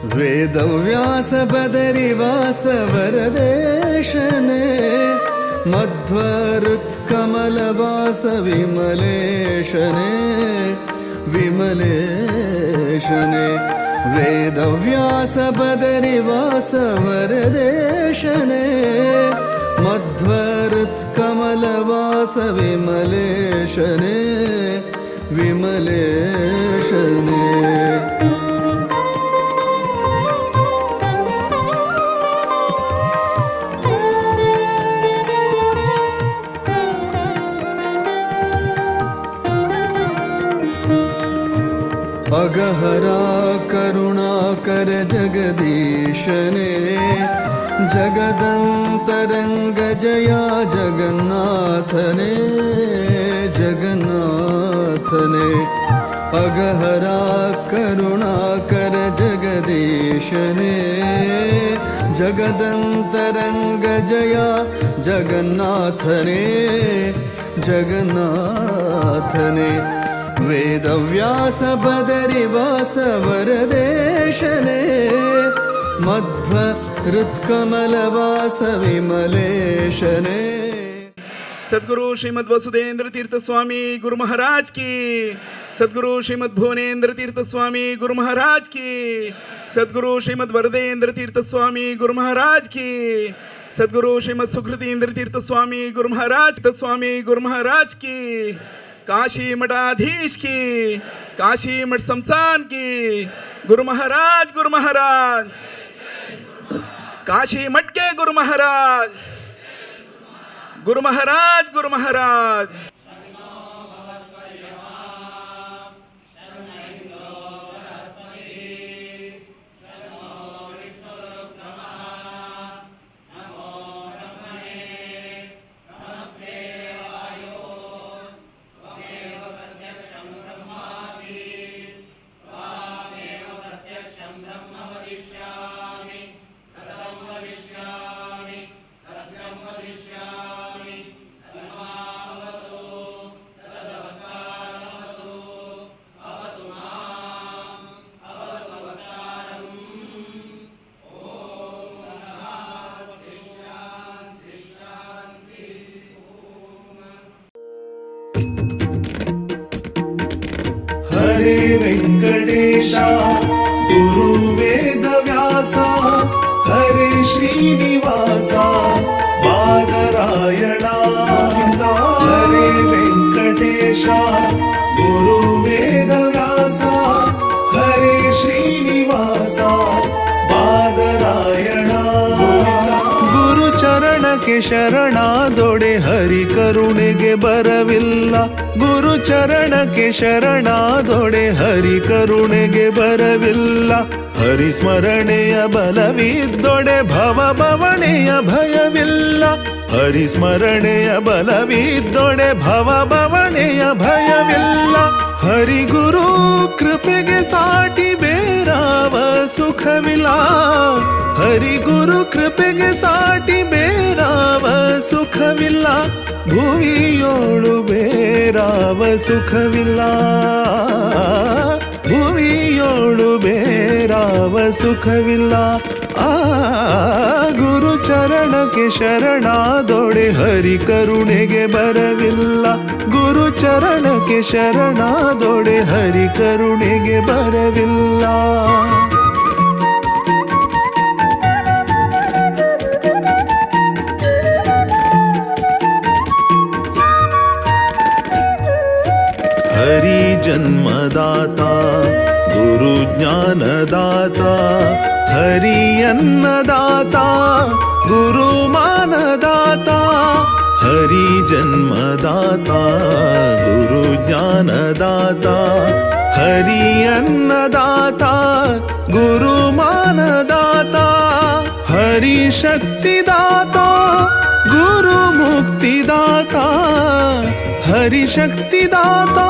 वेदव्यास बदरिवास वरदेशने मध्वरुत्कमलवास विमलेशने विमलेशने वेदव्यास बदरिवास वरदेशने मध्वरुत्कमलवास विमलेशने विमलेशने अगहरा करुणाकर जगदीशने जगदंतरंग जया जगन्नाथने जगन्नाथने अगहरा करुणाकर जगदीशने जगदंतरंग जया जगन्नाथने जगन्नाथने वेदव्यास बदरिवास वरदेशने मध्वरुत्कमलवास विमलेशने। सद्गुरु श्रीमद् वसुदेंद्र तीर्थ स्वामी गुरु महाराज की, सद्गुरु श्रीमद् भुवनेंद्र तीर्थ स्वामी गुरु महाराज की, सद्गुरु श्रीमद् वरदेंद्र तीर्थ स्वामी गुरु महाराज की, सद्गुरु श्रीमद् सुकृतींद्र तीर्थ स्वामी गुरु महाराज की, काशी मठाधीश की, काशी मठ संस्थान की, गुरु महाराज काशी मठ के गुरु महाराज हरे वेंकटेशा गुरु वेदव्यासा हरे श्रीनिवासा बादरायणा हरे वेंकटेशा गुरु वेदव्यासा हरे श्रीनिवासा बादरायणा गुरु चरण के ಶರಣಾದೊಡೆ ಹರಿ ಕರುಣೆಗೆ ಬರವಿಲ್ಲ ಗುರು ಚರಣ ಕೆ ಶರಣಾದೊಡೆ ಹರಿ ಕರುಣೆಗೆ ಬರವಿಲ್ಲ ಹರಿ ಸ್ಮರಣೆಯ ಬಲವಿದ್ದೊಡೆ ಭವ ಭವಣೆಯ ಭಯವಿಲ್ಲ ಹರಿ ಸ್ಮರಣೆಯ ಬಲವಿದ್ದೊಡೆ ಭವ ಭವಣೆಯ ಭಯವಿಲ್ಲ ಹರಿ ಗುರು ಕೃಪೆಗೆ ಸಾಟಿ ಬೇರಾವ ಸುಖವಿಲ್ಲ ಹರಿ ಗುರು ಕೃಪೆಗೆ ಸಾಟಿ ಬೇರಾವ ಸುಖವಿಲ್ಲ ಭುವಿಯೋಳು ಬೇರಾವ ಸುಖವಿಲ್ಲ ಭುವಿಯೋಳು ಬೇರಾವ ಸುಖವಿಲ್ಲ ಆ ಗುರು ಚರಣಕ್ಕೆ ಶರಣಾದೊಡೆ ಹರಿ ಕರುಣೆಗೆ ಬರವಿಲ್ಲ ಗುರು ಚರಣಕ್ಕೆ ಶರಣಾದೊಡೆ ಹರಿ ಕರುಣೆಗೆ ಬರವಿಲ್ಲ हरि जन्मदाता गुरु ज्ञानदाता हरि अन्नदाता गुरु मानदाता हरि जन्मदाता गुरु ज्ञानदाता हरि अन्नदाता गुरु मानदाता हरि शक्तिदाता गुरु मुक्तिदाता हरि शक्तिदाता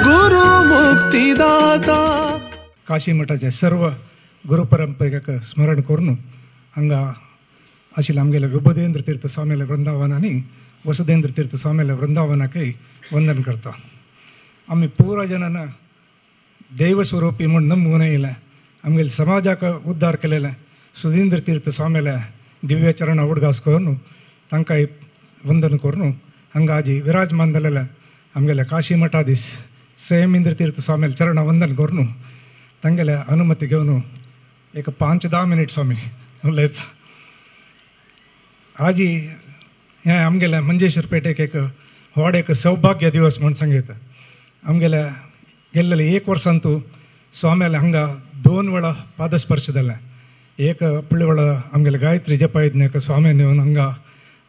गुरु मुक्तिदाता. काशी मठाच्या सर्व गुरुपरंपरेक स्मरण करून हांगा आशिल्ल्या आमगेल्या विबोधेंद्र तीर्थ स्वामील्या वृंदावनांनी वसुदेंद्र तीर्थ स्वामील्या वृंदावनाकय वंदन करता. आमी पुराय जनांना दैवस्वरूपी म्हूण नमून येयल्या आमगेले समाजाक उद्धार केलेले सुधींद्र तीर्थ स्वामीले दिव्य चरण उडगास करून तांकां वंदन करून हांगा आजी विराजमान जालेले आमगेले काशी मठाधीश संयमेंद्र तीर्थ स्वामीले चरण वंदन करून तांगेले अनुमती घेवन एक 5-10 मिनिट स्वामी उलयता. आजी हें आमगेले मंजेश्वर पेटेक एक व्हड एक सौभाग्य दिवस म्हण सांगता. आमगेले गेल्लेले 1 वर्सांतू स्वाम्याले हांगा 2 वेळा पादस्पर्श जाले. एक फुडले वेळा आमगेले गायत्री जपा यज्ञाक स्वाम्यान येवन हांगा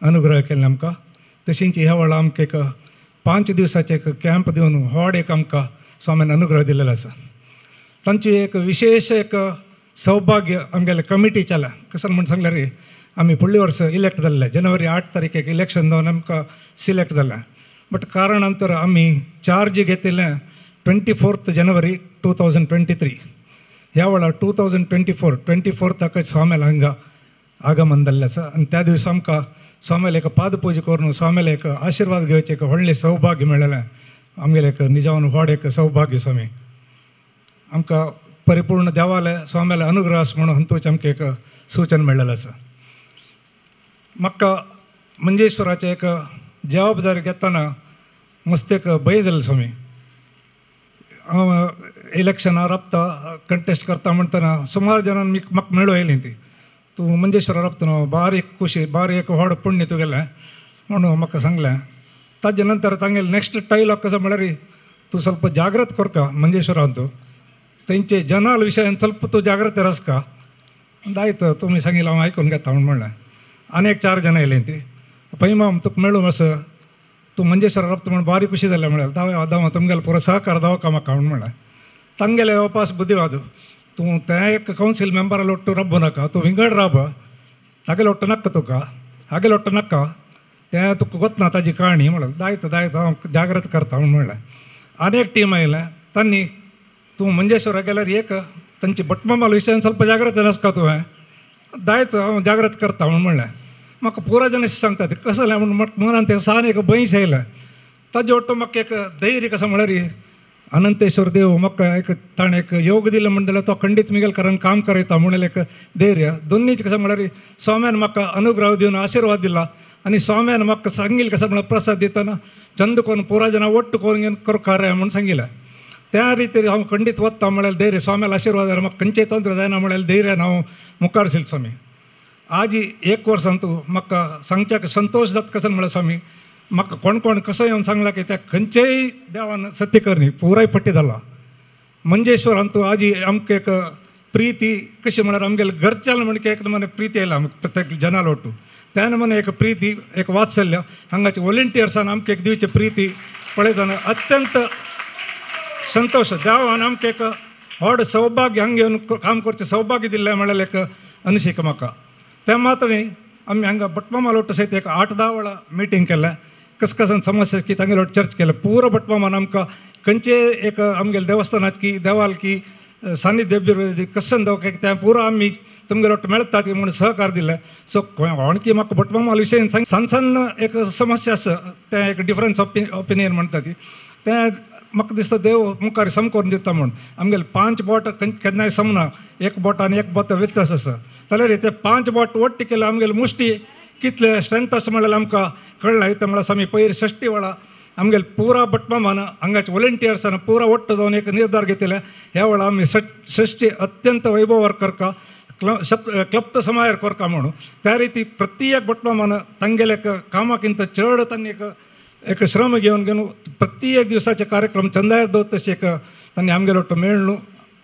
अनुग्रह केले आमकां. तशेंच ह्या वेळा आमकां एक 5 दिवसाचे एक कॅम्प दिवन व्हड एक आमकां स्वाम्यान अनुग्रह दिलेलो आसा. तांची एक विशेष एक सौभाग्य आमगेले कमिटी चला कसं म्हण सांगल्यार आमी फुडले वर्स इलेक्ट जाल्ले. जनवरी 8 तारखेक इलेक्शन जावन आमकां सिलेक्ट जालें. बट कारणांतर आमी चार्ज घेतिल्लें 24 जनवरी 2023. ह्या वेळा 2024 ताका स्वाम्याल हांगा आगमन जाल्लें आसा. आनी त्या दिवसा आमकां स्वाम्याल एक पादपूजा करून स्वाम्याल एक आशिर्वाद घेवचें एक व्हडलें सौभाग्य मेळ्ळेलें. आमगेलें एक निजावन व्हड एक सौभाग्य स्वामी. आमकां परिपूर्ण देवाले स्वाम्याले अनुग्रह आसा म्हणून हातूंत आमकां एक सूचन मेळ्ळेलें आसा. म्हाका मंजेश्वराचें एक जबाबदारी घेतना मस्त एक भंय जालें स्वामी. हांव इलेक्शनां राबता कंटेस्ट करता म्हणटना सुमार जाणांनी म्हाका मेळूं येयलीं ती तूं मंजेश्वरा राबता न्हू बारीक खुशी बारीक व्हड पुण्य तुगेलें म्हणून म्हाका सांगलें. ताजे नंतर तांगेले नेक्स्ट टायलॉग कसो म्हळ्यार तूं ಸ್ವಲ್ಪ ಜಾಗ್ರತೆ ಕೊರ್ಕ ಮಂಜೇಶ್ವರ ಅಂತೂ तेंचे जनाल विशयान ಸ್ವಲ್ಪ तूं जागृत रासका. आयत तुमी सांगिल्लें हांव आयकून घेता म्हूण म्हणलें. आनी 4 जाणां येयलीं ती पै माम तुका मेळूं मातसो तूं मंजेश्वर राबता म्हूण बारी खुशी जालें म्हळ्यार दावा तुमगेलो पुरो सहकार दावका म्हाका म्हूण म्हणलें. तांगेले वापस बुद्धिवाद तूं तें एक कौन्सिल मेंबराल ಒಟ್ಟು रब्बू नाका तूं विंगड राब तागेले ಒಟ್ಟು नक्का तुका हागेले ಒಟ್ಟು नक्का तें तुका ಗೊತ್ತಾ ताजी काणी म्हणलें. दायत हांव जागृत करता म्हूण म्हणलें. आनी एक टीम आयलें तांणी तूं मंजेश्वरा गेल्यार एक तांची भटमामाल विशयान ಸ್ವಲ್ಪ जागृत नासका तुवें दायत हांव जागृत करता म्हूण म्हणलें. म्हाका पुरो जाण सांगता ते कसं जालें म्हूण मनान ते सान एक भंयस येयलें. ताजे ಒಟ್ಟು म्हाका एक धैर्य कसं म्हळ्यार अनंतेश्वर देव म्हाका एक ताणें एक योग दिलो म्हणटलो तो खंडीत मुगेल कारण काम करयता म्हणून एक धैर्य दोनीच कसं म्हळ्यार स्वाम्यान म्हाका अनुग्रह दिवन आशिर्वाद दिला आनी स्वाम्यान म्हाका सांगिल्लें कसं म्हळ्यार प्रसाद दितना चंद करून पुरा जाणां ಒಟ್ಟು करून करका रे म्हणून सांगिल्लें. त्या रितीन हांव खंडीत वता म्हळ्यार धैर्य स्वाम्याल आशिर्वाद जाल्यार म्हाका खंयचेय तंत्र जायना म्हळ्यार धैर्यान हांव मुखार सरलो स्वामी. आज 1 वर्सांतू म्हाका सांगच्याक संतोश जाता कसं म्हळ्यार स्वामी म्हाका कोण कसो येवन सांगला की त्या खंयचेय देवान सत्य करनी पुराय पट्टी जाला. मंजेश्वरांतू आज आमकां एक प्रिती कशी म्हळ्यार आमगेले घरच्यान म्हणके एक नमूने प्रिती आयला आमकां प्रत्येक जनाल ಒಟ್ಟು त्या नमूने एक प्रिती एक वात्सल्य हांगाचे वॉलंटियर्सान आमकां एक दिवचे प्रिती पळयतना अत्यंत संतोष देवान आमकां एक व्हड सौभाग्य हांगा येवन काम करचें सौभाग्य दिल्लें म्हळ्यार एक अनशीक म्हाका. त्या मातूय आमी हांगा भटमामाल ಒಟ್ಟು सहित एक 8-10 वेळा मिटींग केलें. कसं समस्या की तांगेले ಒಟ್ಟು चर्च केलें. पुरो भटमामान आमकां खंयचे एक आमगेले देवस्थानाची की देवाल की सान्निध्य कसं दवक तें पुरो आमी तुमगेले ಒಟ್ಟು मेळटा ती म्हणून सहकार दिलें. सो आणखी म्हाका भटमामाल विशयान सन्न एक समस्या आसा तें एक डिफरन्स ओपिनियन म्हणटा ती तें म्हाका दिसता देव मुखार सम करून दिता म्हूण. आमगेले 5 बोट केन्नाय समना एक बोट आनी एक बोट व्यत्यास आसा जाल्यार ते 5 बोट ಒಟ್ಟು केले आमगेले मुश्टी कितले स्ट्रेंथ आसा म्हळ्यार आमकां कळ्ळें. ते म्हळ्यार स्वामी पयर 60 वेळा आमगेले पुरा भटमामान हांगाचे वॉलंटियर्सान पुरा ಒಟ್ಟು जावन एक निर्धार घेतिल्ले ह्या वेळा आमी 60 अत्यंत वैभवार करका क्लप्त समायर करका म्हणून. त्या रिती प्रत्येक भटमामान तांगेले कामाकिंत चड तांणी एक श्रम घेवन प्रत्येक दिवसाचे कार्यक्रम चंदायर दवरता तशें एक तांणी आमगेले ಒಟ್ಟು मेळणू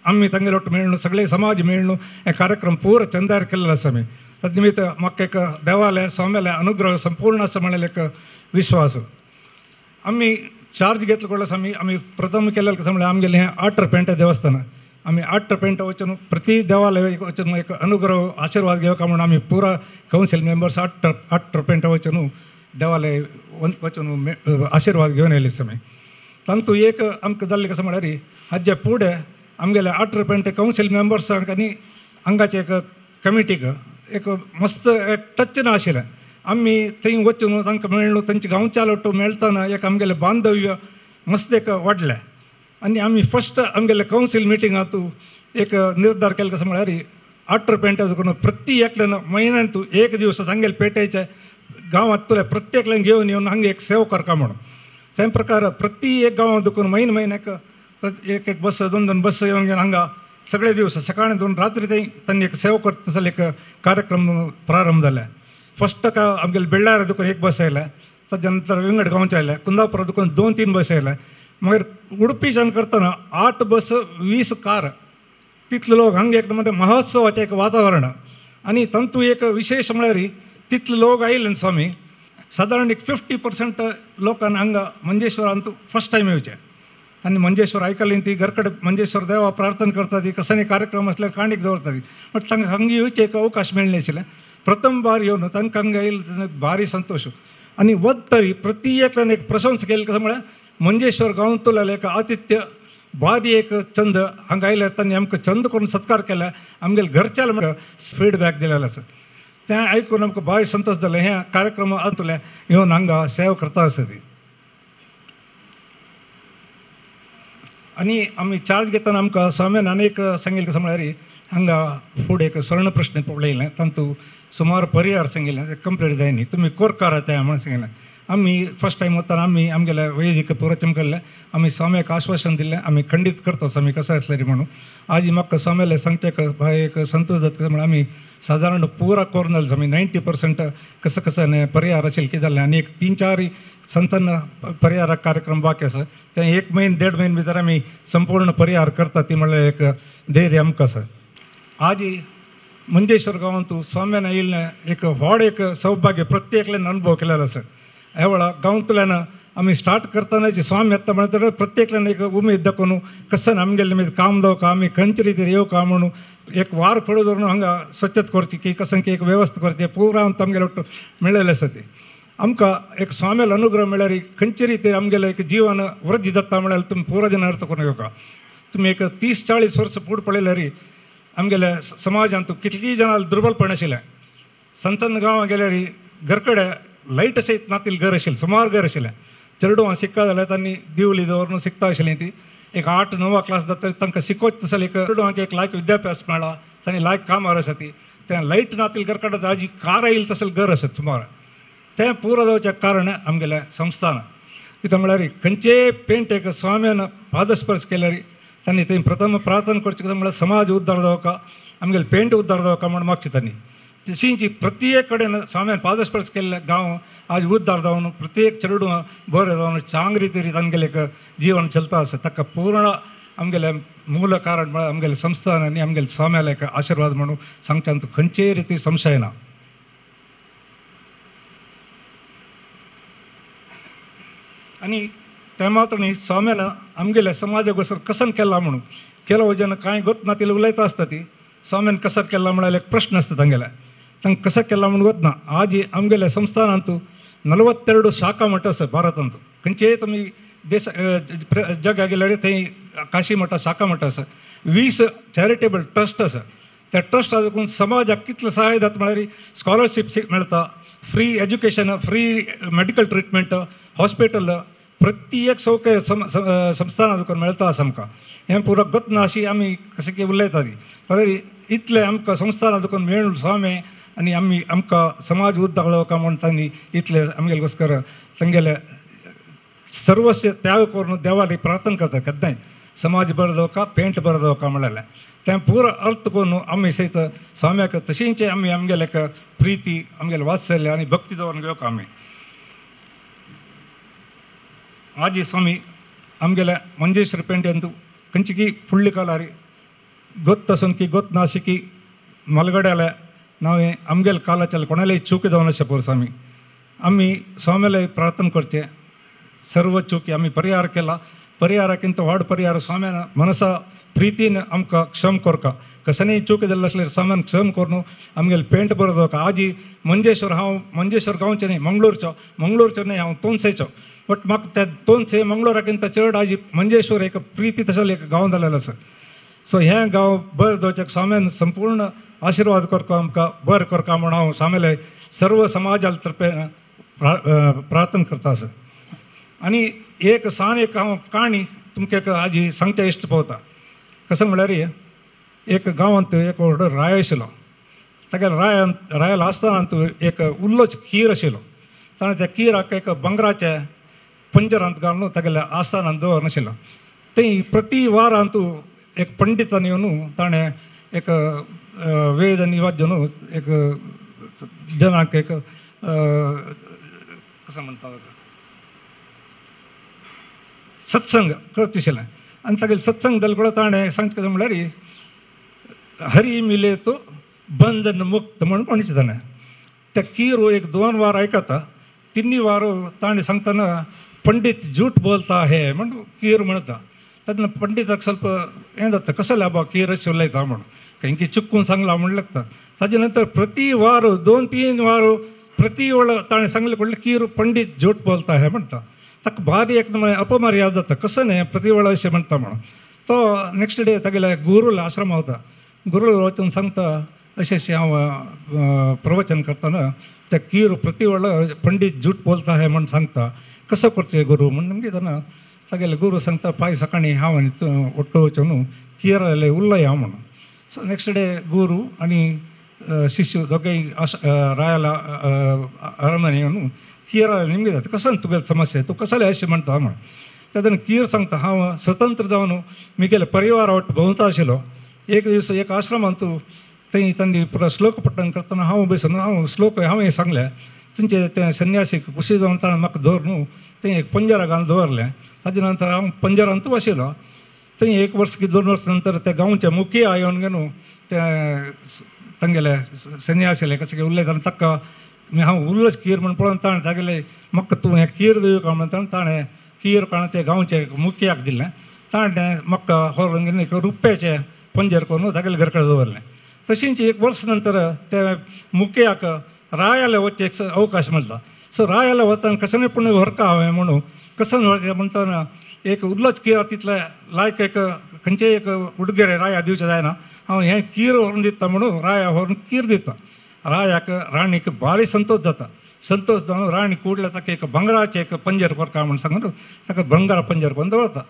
आमी तांगेले ಒಟ್ಟು मेळणू सगळे समाज मेळणू हे कार्यक्रम पुरो चंदायर केल्लो आसा आमी. ताजे निमित्त म्हाका एक देवाले स्वाम्याले अनुग्रह संपूर्ण आसा म्हळ्यार एक विश्वास. आमी चार्ज घेतलो कडलो आमी प्रथम केलेलें कसं म्हळ्यार आमगेलें हें 8 पेंट देवस्थान आमी 8 पेंट वचून प्रति देवालय वचून एक अनुग्रह आशिर्वाद घेवका म्हणून आमी पुरा कौन्सिल मेंबर्स 8 पेंट वचून देवालय वचून आशिर्वाद घेवन येयले आमी. तातूंत एक आमकां जाल्लें कसं म्हळ्यार हाजे फुडें आमगेले 8 पेंट कौन्सिल मेंबर्सांक आनी हांगाचे एक कमिटीक एक मस्त एक टच ना आशिल्लें. आमी थंय वचून तांकां मेळ्ळो तांचे गांवच्या ಒಟ್ಟು मेळतना एक आमगेलें बांधव्य मस्त एक वाडलें. आनी आमी फस्ट आमगेले कौन्सिल मिटिंगांतू एक निर्धार केला कसं म्हळ्यार 8 पेंट करून प्रति एकल्यानं महिन्यान एक दिवसात हंगेल पेटायचे गांवात तुला प्रत्येकल्यान घेऊन येऊन हंगे एक सेव करका म्हणून सेम प्रकार प्रति एक गांवात दुखून महिन्याक एक एक बस 2 बस येऊन घेऊन हंगा सगळे दिवस सकाळी दोन रात्री त्यांनी एक सेव करता तसं एक कार्यक्रम प्रारंभ झाला. फस्ट का आमगेले बेळ्ळार दुखून एक बस आयला, ताच्या नंतर विंगड गांवच्या आयल्या, कुंदापुरा दुखून 2-3 बस आयल्या, मगर उडपीच्यान करतना 8 बस 20 कार तितले लोक हंगे एक म्हणजे महोत्सवाचें एक वातावरण आणि तंतू एक विशेष म्हळ्यार तितले लोक आयले स्वामी साधारण एक 50% लोकांना हांगा मंजेश्वरांतू फर्स्ट टायम येवचे आनी मंजेश्वर आयकलें ती घरकडे मंजेश्वर देवा प्रार्थना करता ती कसले कार्यक्रम असल्यार काणीक दवरता ती बट तांकां हांगा येवचे एक अवकाश मेळ्ळें आशिल्लें. प्रथम बार येवन तांकां हांगा येयले भारी संतोश आनी वत तरी प्रति एकल्यान एक प्रशंसा केली कसं म्हळ्यार मंजेश्वर गांवतलो एक आतिथ्य भारी एक चंद हांगा आयले तांणी आमकां चंद करून सत्कार केला. आमगेले घरच्याला म्हाका फीडबॅक दिलेलो आसा तें आयकून आमकां भारी संतोश जालो. हे कार्यक्रम आतुले येवन हांगा सेवा करता आसा ती आनी आमी चार्ज घेतना आमकां स्वाम्यान आनीक सांगिल्लें कसं म्हळ्यार हांगा फुडें एक स्वर्ण प्रश्न पळयलें तातूंत सुमार परिहार सांगिल्लें तें कंप्लीट जायनी तुमी कोरकारा तें म्हणून सांगिल्लें. आमी फर्स्ट टायम वतना आमी आमगेले वैदिक प्रवचन केल्लें आमी स्वाम्याक आश्वासन दिल्लें आमी खंडीत करतोच आमी कशें आसलें रे म्हणून. आज म्हाका स्वाम्यालें सांगचें भाय एक संतोश जाता कसं म्हण आमी सादारण पुरा कोरनल आमी 90% कसं कसं परिहार आशिल्लें कितें जालें आनी एक 3-4 संतान परिहार कार्यक्रम बाकी आसा तें 1 महिने 1.5 महिने भितर आमी संपूर्ण परिहार करता ती म्हणल्यार एक धैर्य आमकां आसा. आज मंजेश्वर गांवांत स्वाम्यान आयिल्लें एक व्हड एक सौभाग्य प्रत्येकल्यान अनुभव केलेलो आसा. ह्या वेळा गांवतल्यान आमी स्टार्ट करतना जी स्वामी येता म्हणटा प्रत्येकल्यान एक उमेद दाखोवन कसन आमगेलें मागीर काम जावका आमी खंयचे रितीन येवका म्हणून एक वार फुडें धरून हांगा स्वच्छता करची की कसन की एक वेवस्था करची पुरा आमगेले मेळ्ळेलें आसा ती आमकां एक स्वाम्यालो अनुग्रह मेळ्ळ्यार खंयचे रितीन आमगेलें एक जीवन वृद्धी जाता म्हळ्यार तुमी पुरो जन अर्थ करून येवका. तुमी एक 30-40 वर्सां फुडें पळयल्यार आमगेल्या समाजांत कितलीं जाणां दुर्बलपण आशिल्लें. संतन गांवां गेल्यार घरकडे लायट अशें नातिल्लें घर आशिल्लें सुमार घर आशिल्लें. चेडवां शिकता जाल्यार तांणी दिवली दवरून शिकता आशिल्लीं ती एक 8-9 क्लास जाता तांकां शिकोवच तसलें एक चेडवांक एक लायक विद्याभ्यास मेळ्ळा तांणी लायक कामार आसा ती तें लायट नातिल्लें घरकडे आजी कार येयली तसलें घर आसा सुमार तें पुरो जावचें कारण आमगेल्या संस्थान कित्याक म्हळ्यार खंयचेय पेंट एक स्वाम्यान पादस्पर्श केल्यार तांणी थंय प्रथम प्रार्थना करचें कसं म्हळ्यार समाज उद्धार जावका आमगेले पेंट उद्धार जावका म्हण मागचें तांणी तशींच प्रत्येक कडेन स्वाम्यान पादस्पर्श केल्ले गांव आज उद्धार जावन प्रत्येक चेडवां बरें जावन चांग रितीन तांगेलें एक जीवन चलता आसा ताका पूर्ण आमगेलें मूल कारण म्हळ्यार आमगेले संस्थान आनी आमगेले स्वाम्याले एक आशिर्वाद म्हणून सांगच्यान खंयचेय रितीन संशय ना. आनी त्या मात्र स्वाम्यान आमगेल्या समाजाकोसर कसन केला म्हणून केलो वजन कांय गोत ना तिला उलयता आसता ती स्वाम्यान कसर केला म्हळ्यार एक प्रश्न आसता तांगेले तांकां कसं केला म्हणून वतना आज आमगेल्या संस्थानांत 42 शाखा मठ आसा भारतांत खंयचेय तुमी देश जगा गेल्यार थंय काशी मठ शाखा मठ आसा 20 चॅरिटेबल ट्रस्ट आसा. त्या ट्रस्टा देखून समाजाक कितलें सहाय जाता म्हळ्यार स्कॉलरशीप मेळटा free education free medical treatment hospital प्रत्येक सौकर्य संस्थाना देखून मेळटा आसा आमकां. हें पुरो गत ना अशी आमी कशें की उलयता ती तरी इतलें आमकां संस्थाना देखून मेळून स्वामी आनी आमी आमकां समाज उद्धार जावका म्हूण तांणी इतले आमगेले घोस्कर तांगेले सर्वस्व त्याग करून देवाली प्रार्थना करता केन्नाय समाज बरो जावका पेंट बरो जावका म्हळ्यार तें पुरो अर्थ करून आमी सयत स्वाम्याक तशींच आमी आमगेले एक प्रिती आमगेले वात्सल्य आनी भक्ती दवरून घेवका आमी. आज स्वामी आमगेल्या मंजेश्वर पेंट खंयची की फुडल्या काळार गोत आसून की गोत नाशी की मलगड्याले नावें आमगेले कालाचे कोणालेय चूक जावन अशें पळय स्वामी आमी स्वाम्याले प्रार्थना करचें सर्व चुकी आमी परिहार केला परिहाराकिंत व्हड परिहार स्वाम्यान मनसा प्रितीन आमकां क्षम करता कसनय चूक जाल्लो आसल्यार स्वाम्यान क्षम करून आमगेले पेंट बरो जावका. आज मंजेश्वर हांव मंजेश्वर गांवचें न्ही मंगळूरचो न्ही हांव तोनसेचो बट म्हाका त्या तोनसे मंगळूराकिंत चड आज मंजेश्वर एक प्रिती तसलें एक गांव जालेलो आसा. सो हें गांव बरें दवरचें स्वाम्यान संपूर्ण आशिर्वाद करता आमकां बरें करता म्हूण हांव स्वाम्याले सर्व समाजा तर्फे प्रार्थना करता आसा. आनी एक हांव काणी तुमकां आज सांगचें इश्ट पळयता कसं म्हळ्यार एक गांवांत एक व्हडलो राय आशिल्लो. तागेले रायाला आसतना एक उल्लोच कीर आशिल्लो. ताणें त्या किराक एक बंगराचे पंजरांत घालून तागेल्या आस्थानांत दवरनाशिल्लो. थंय प्रती वारांत एक पंडितान येवन ताणें एक वेद आनी वाद्य न्हू एक जनाक एक कसं म्हणटा सत्संग करतशिल्लें. आनी तागेलें सत्संग जाले कडे ताणें सांगता कशें म्हणल्यार हरी मिले तो बंधन मुक्त म्हणून म्हणचे ताणें. त्या कीर एक 2 वार आयकता. 3 वार ताणें सांगतना पंडित झूठ बोलता है म्हणून कीर म्हणटा. तेन्ना पंडिताक ಸ್ವಲ್ಪ हें जाता कसले बाबा कीर अशें उलयता म्हणून कारण की चुकून सांगला म्हण लागता. ताजे नंतर प्रती वार 2-3 वार प्रती वेळ ताणें सांगले कडले कीर पंडित झूठ बोलता है म्हणटा. ताका भारी एक अपमर्याद जाता कसं न्ही प्रती वेळ अशें म्हणटा म्हणून. तो नेक्स्ट डे तागेल्या गुरुला आश्रम वता. गुरू वचून सांगता अशें अशें हांव प्रवचन करतना त्या कीर प्रती वेळ पंडित झूठ बोलता है म्हणून सांगता कसं करचें गुरू म्हणून नमगे तेन्ना तागेले गुरू सांगता पाय सकाळी हांव आनी तूं ओट्टो वचून कीराले उरलया म्हणून. सो नेक्स्ट डे गुरू आनी शिष्य दोगूय रायाला अरमने येवन कीरा निमगे जाता कसं तुगेले समस्या तूं कसले अशें म्हणटा म्हणून. तेन्ना कीर सांगता हांव स्वतंत्र जावन म्हगेले परिवारा वाट भोंवता आशिल्लो. एक दीस एक आश्रमांत थंय तांणी पुरो श्लोक पठण करतना हांव बसून हांव श्लोक हांवें सांगलें तुमचे ते संन्यासीक कुशी जावन ताणें म्हाका दवर न्हू थंय एक पंजरा घालून दवरलें. ताजे नंतर हांव पंजरांत आशिल्लो. थंय 1 वर्स की 2 वर्स नंतर ते गांवचे मुखिया येवन घेवन ते तांगेले संन्यासीले कशें उलयताना ताका हांव उरलोच कीर म्हण पळोवन ताणें तागेले म्हाका तूं हें कीर दिवं काय म्हणून ताणें कीर काणून ते गांवचे मुखियाक दिलें. ताणें म्हाका व्हरून घेवन एक रुपयाचें पंजर करून तागेले घर कडेन दवरलें. तशींच 1 वर्स नंतर ते मुखियाक रायाला वचचे एक अवकाश मेळटा. सो रायाला वचून कशें पूण व्हरका हांवें म्हणून कसं व्हरचें म्हणटना एक उरलोच कीर तितले लायक एक खंयचेय एक उडगेरे राया दिवचें जायना हांव हें कीर व्हरून दिता म्हणून राया व्हरून कीर दिता. रायाक राणीक भारी संतोश जाता. संतोश जावन राणी कुडले ताका एक बंगराचें एक पंजर करता म्हणून सांगून ताका बंगारा पंजर करून दवरता.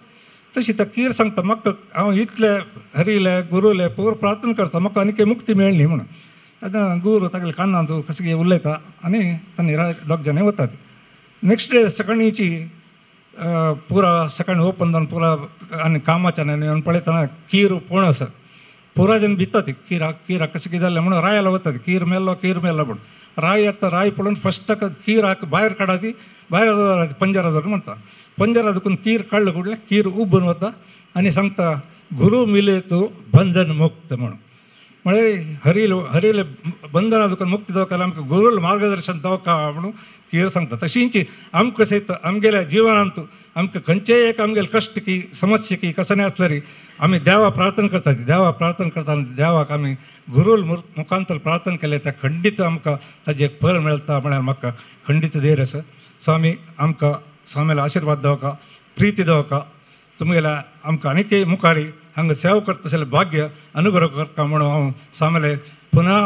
तशी त्या कीर सांगता म्हाका हांव इतले हरिले गुरुले पयर प्रार्थना करता म्हाका आनी मुक्ती मेळ्ळी म्हणून. तेन्ना गुरू तागेले कानांत कशें उलयता आनी तांणी दोग जाण वतात. नेक्स्ट डे सकाळीची पुरा सकाळी ओपन जावन पुरा आनी कामाच्यान येवन पळयतना कीर पणस पुरा जन भिता ती किराक कशें कितें जालें म्हणून रायाला वता कीर मेल्लो म्हणून. राय येता राय पळोवन फस्ट ताका कीराक भायर काडा ती भायर दवरा पंजरा धरून म्हणटा. पंजरा दुखून कीर काडलें कुडलें कीर उबून वता आनी सांगता गुरू मिले तो बंधन मुक्त म्हणून. म्हळ्यार हरिले बंधना दुखून मुक्ती दवरताले आमकां गुरूल मार्गदर्शन दवका म्हणून कीर सांगता. तशींच आमकां सयत आमगेल्या जिवनांत आमकां खंयचेय एक आमगेले कश्ट की समस्या की कसं आसल्यार आमी देवा प्रार्थना करता. देवा प्रार्थना करता देवाक आमी गुरूल मुखांतर प्रार्थना केले त्या खंडीत आमकां ताजें एक फळ मेळटा म्हळ्यार म्हाका खंडीत धैर्य आसा. स्वामी आमकां स्वामीला आशिर्वाद दवका प्रिती दवका तुमगेल्या आमकां आनीकय मुखारी हांगा सेवा करता तशें भाग्य अनुग्रह करता म्हणून हांव स्वामीले पुन्हा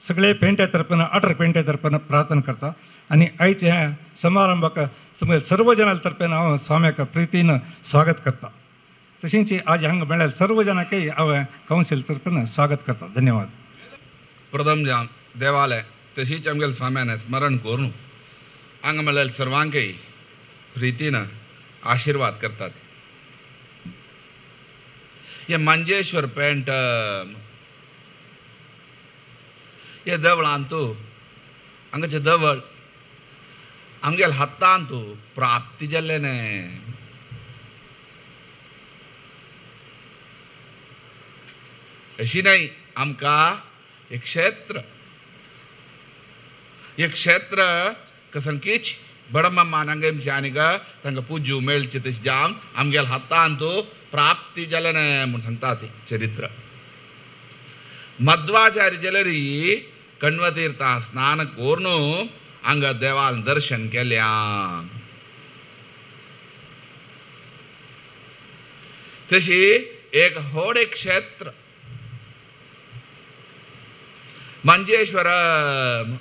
सगळे पेंट्या तर्फेन 18 पेंट्या तर्फेन प्रार्थना करता. आनी आयचे ह्या समारंभाक तुमगे सर्व जनां तर्फेन हांव स्वाम्याक प्रितीन स्वागत करता. तशींच आज हांगा मेळ्ळ्या सर्व जाणांकय हांवें कावन्सील तर्फेन स्वागत करता. धन्यवाद. प्रथम जावन देवालय तशीच आमगेल्या स्वाम्यान स्मरण करून हांगा मेळ्ळ्या सर्वांकय प्रितीन आशिर्वाद करतात. हे मंजेश्वर पेंट हे देवळांत हांगाचें देवळ आमगेल्या हातांत प्राप्ती जाल्लें अशी नाही आमकां एक क्षेत्र कसंकीच बडम्मा नांगेमचे आनी तांकां पुज्य मेळचे तशें जावन आमगेल्या हातांत प्राप्ती जालें म्हूण सांगता ती चरित्र. मध्वाचार्य जाल्यारी कण्वतीर्थां स्नान करून हांगा देवान दर्शन केल्या. तशी एक व्हडे क्षेत्र मंजेश्वरम.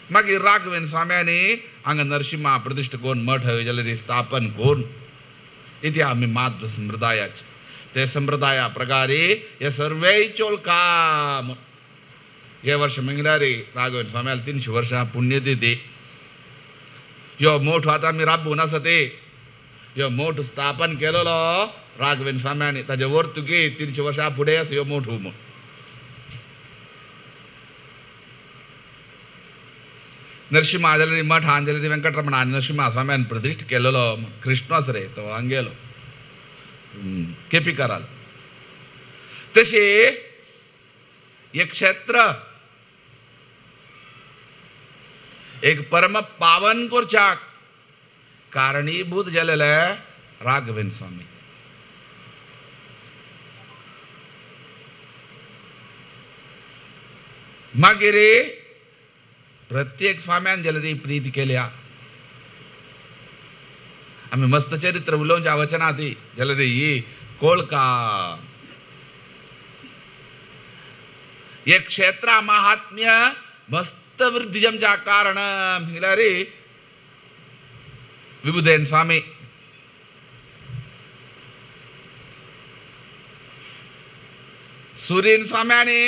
मागीर राघवेन स्वाम्यांनी हांगा नरसिंहा प्रतिश्ठ करून मठ जाल्यार स्थापन करून इथे आमी मात स्मृदायाचे ते संप्रदाया प्रकारे हे सर्व चोलकाम हे वर्ष मंगळारी राघवेंद्र स्वाम्याला 300 वर्षा पुण्यतिथी यो मोठ आता मी राबून असते यो मोठ स्थापन केलेलो राघवेंद्र स्वाम्याने ताजे वर्तुकी 300 वर्षा पुढे असं यो मोठ होऊ नरसिंह जलरी मठ अंजली वेंकटरमण नरसिंह स्वाम्यान प्रतिष्ठ केलेलो कृष्णस रे तो अंगेलो केपी कराल तसे एक क्षेत्र एक परम पावन करच्याक कारणीभूत झालेले राघवेंद्र स्वामी मागीर प्रत्येक स्वाम्यान जाल्यार प्रीती केल्या आम्ही मस्त चरित्र उलोवच्या वचना ती जाल्यार ही कोळका एक क्षेत्र महात्म्य मस्त वृद्धी जमच्या कारण म्हळ्यार विभुदेन स्वामी सुरीन स्वाम्याने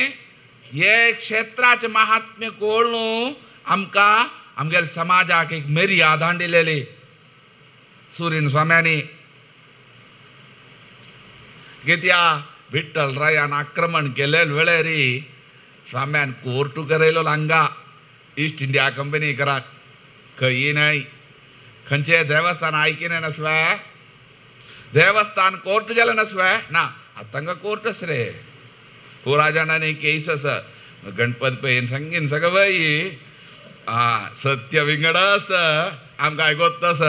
हे क्षेत्राचे महात्म्य कळून आमच्या समाजाक एक मर्यादा दिलेली सुरीन स्वाम्याने कित्या विठ्ठल रायान आक्रमण केले वेळेर स्वाम्यान कोर्टू करेलो हांगा ईस्ट इंडिया कंपनी करात खंय नाही खंयचे देवस्थान आयकिने नसवे देवस्थान कोर्ट गेले नसवे ना आता कोर्टच रे हो राजाने केस आस गणपत पळयन सांगीन सगळं सत्य विंगडस आमकां आयकोत्तस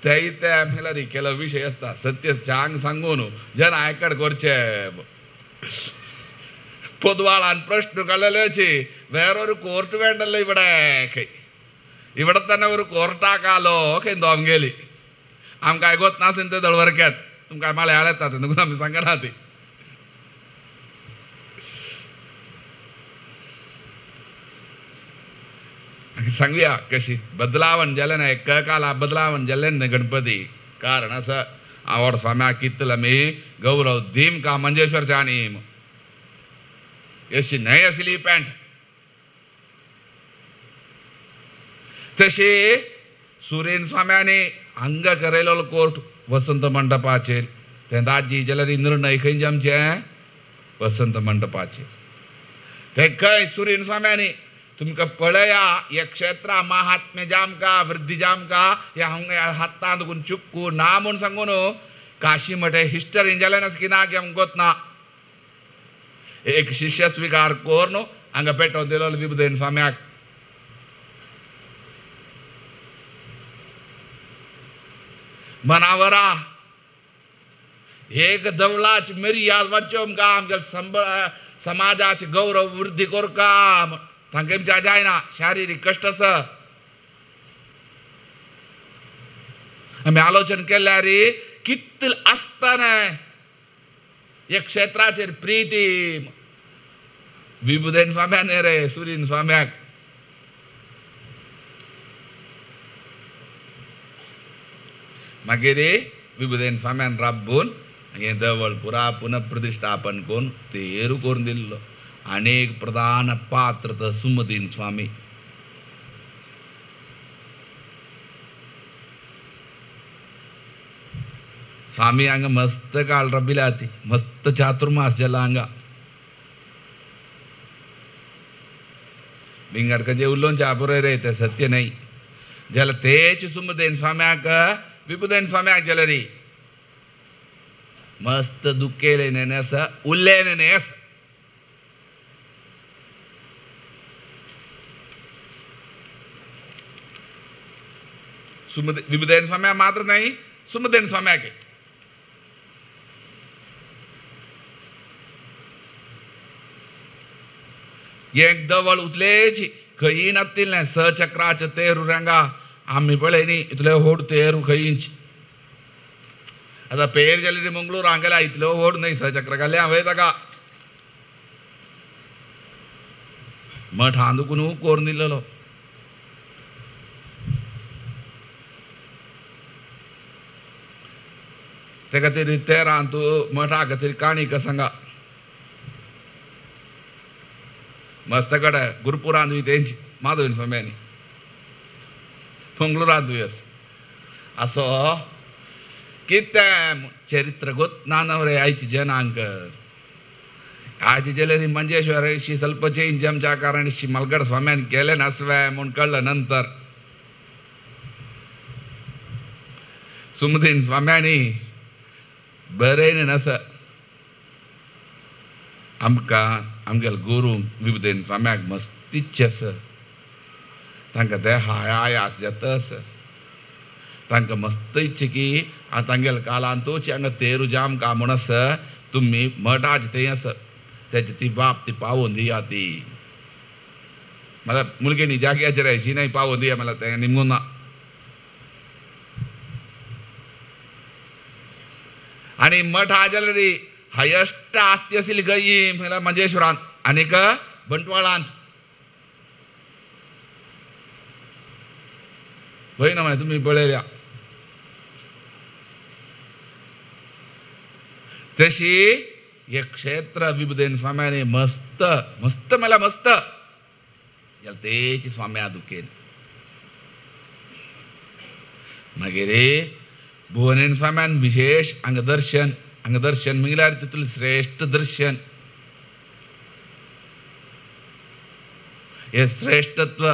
ते म्हळ्यार केलो विशय आसता सत्य चांग सांगून जन आयकड करचे പൊതുവാളാൻ പ്രശ്നം കള്ളലേച്ച് വേറൊരു കോർട്ട് വേണ്ടല്ലോ ഇവിടെ തന്നെ ഒരു കോർട്ടാക്കാലോ എന്തോ അംഗേലി आमकां आयकोत नासन ते दळवरक्यात तुमकां मळयाळ येता देखून आमी सांगना ती सांगुया कशी बदलावण जालें ना एक काला बदलावण जालें ना गणपती कारण असं आवड स्वाम्या कितल आमी गौरव धीम का मंजेश्वरच्या आनी अशी न्हय आसली पॅन्ट तशी सुरेन स्वाम्याने हांग करेलो कोर्ट वसंत मंडपाचेर ते दाजी जाल्यार निर्णय खंय आमचे वसंत मंडपाचेर ते खंय सुरेन स्वाम्याने तुमकां पळया हे क्षेत्रा महात्म्य जामका वृद्धी जामका हे हांगा हातांत दुखून चुक्कू ना म्हूण सांगून काशी मठे हिस्टरीन जालें ना की ना की आमकां गोत ना एक शिष्य स्वीकार कोर न्हू हांगा पेटोवन दिलो विभुदेन स्वाम्याक मनावरा एक दवलाच मर्याद वाच्यो आमकां समाजाचे गौरव वृद्धी करका तांकां आमच्या जायना शारिरीक कश्ट आसा आमी आलोचन केल्यार कितल आसतना एक क्षेत्राचेर प्रीती विभुदेन स्वाम्यान रे सुरीन स्वाम्याक मागीर विभुदेन स्वाम्यान राबून हे देवळ पुरा पुनఃप्रतिष्ठापन करून तेरू करून दिल्लो अनेक प्रधान पात्र तर सुमदीन स्वामी स्वामी हांगा मस्त काळ रबिला ती मस्त चातुर्मास जाला हांगा बिंगडकाचे उलोवचे बरोय रे ते सत्य नाही जाल्यार तेच सुमदेन स्वाम्याक विभुदेन स्वाम्याक जाल्यार मस्त दुखेले नेस उरलेले नेस विभुदेन स्वाम्या मात्र नाही सुमदेन स्वाम्याक एक दवळ उतलेची खंय नातिल्लें सचक्राचे तेरू रंगा आमी पळयनी इतले व्हड तेरू खंयच आतां पेर जाल्यार मंगळूर हांगेला इतलो व्हड न्हय सचक्र घाले हांवें ताका मठ हांदूकून कोरून दिल्लो ते खातीर ते रान तूं मठा खातीर काणी का सांगा मस्त कಡೆ ಗುರುಪುರಾಂದ್ವಿ तेंची माधवीन स्वाम्यांनी मंगळूरांद्वी असो कितें चरित्र गोत नानवरे आयची जनांक आयची जलेरी मंजेश्वरशी ಸ್ವಲ್ಪ चेंज आमच्या कारण मलगड स्वाम्यान केले नसवे म्हणून कळलं नंतर सुमदीन स्वाम्यांनी बरें नस आमकां आमगेल गुरू विभुदेन स्वाम्याक मस्तीच तांकां ते हाय आसजेतस तांकां मस्त इच्छे की तांगेल कालांतूच हांगा तेरू जाम का म्हणस तुमी मठाच थंय आस तेजी ती बाप ती पावोवन दिया ती म्हळ्यार मुलगेनी जाग्याचेर अशी नाही पावोवन दिया म्हळ्यार तें निमून ना आनी मठ जाल्यार हायस्ट आस्ती आशिल्ली खंय म्हळ्यार मंजेश्वरांत आनीक बंटवाळांत खंय ना म्हळ्यार तुमी पळयल्या तशी हे क्षेत्र विभुदेन स्वाम्याने मस्त मस्त म्हळ्यार मस्त तेची स्वाम्या दुखेन मागीर भुवनेन स्वाम्यान विशेष हांगा दर्शन म्हळ्यार तितून श्रेष्ठ दर्शन हे श्रेष्ठत्व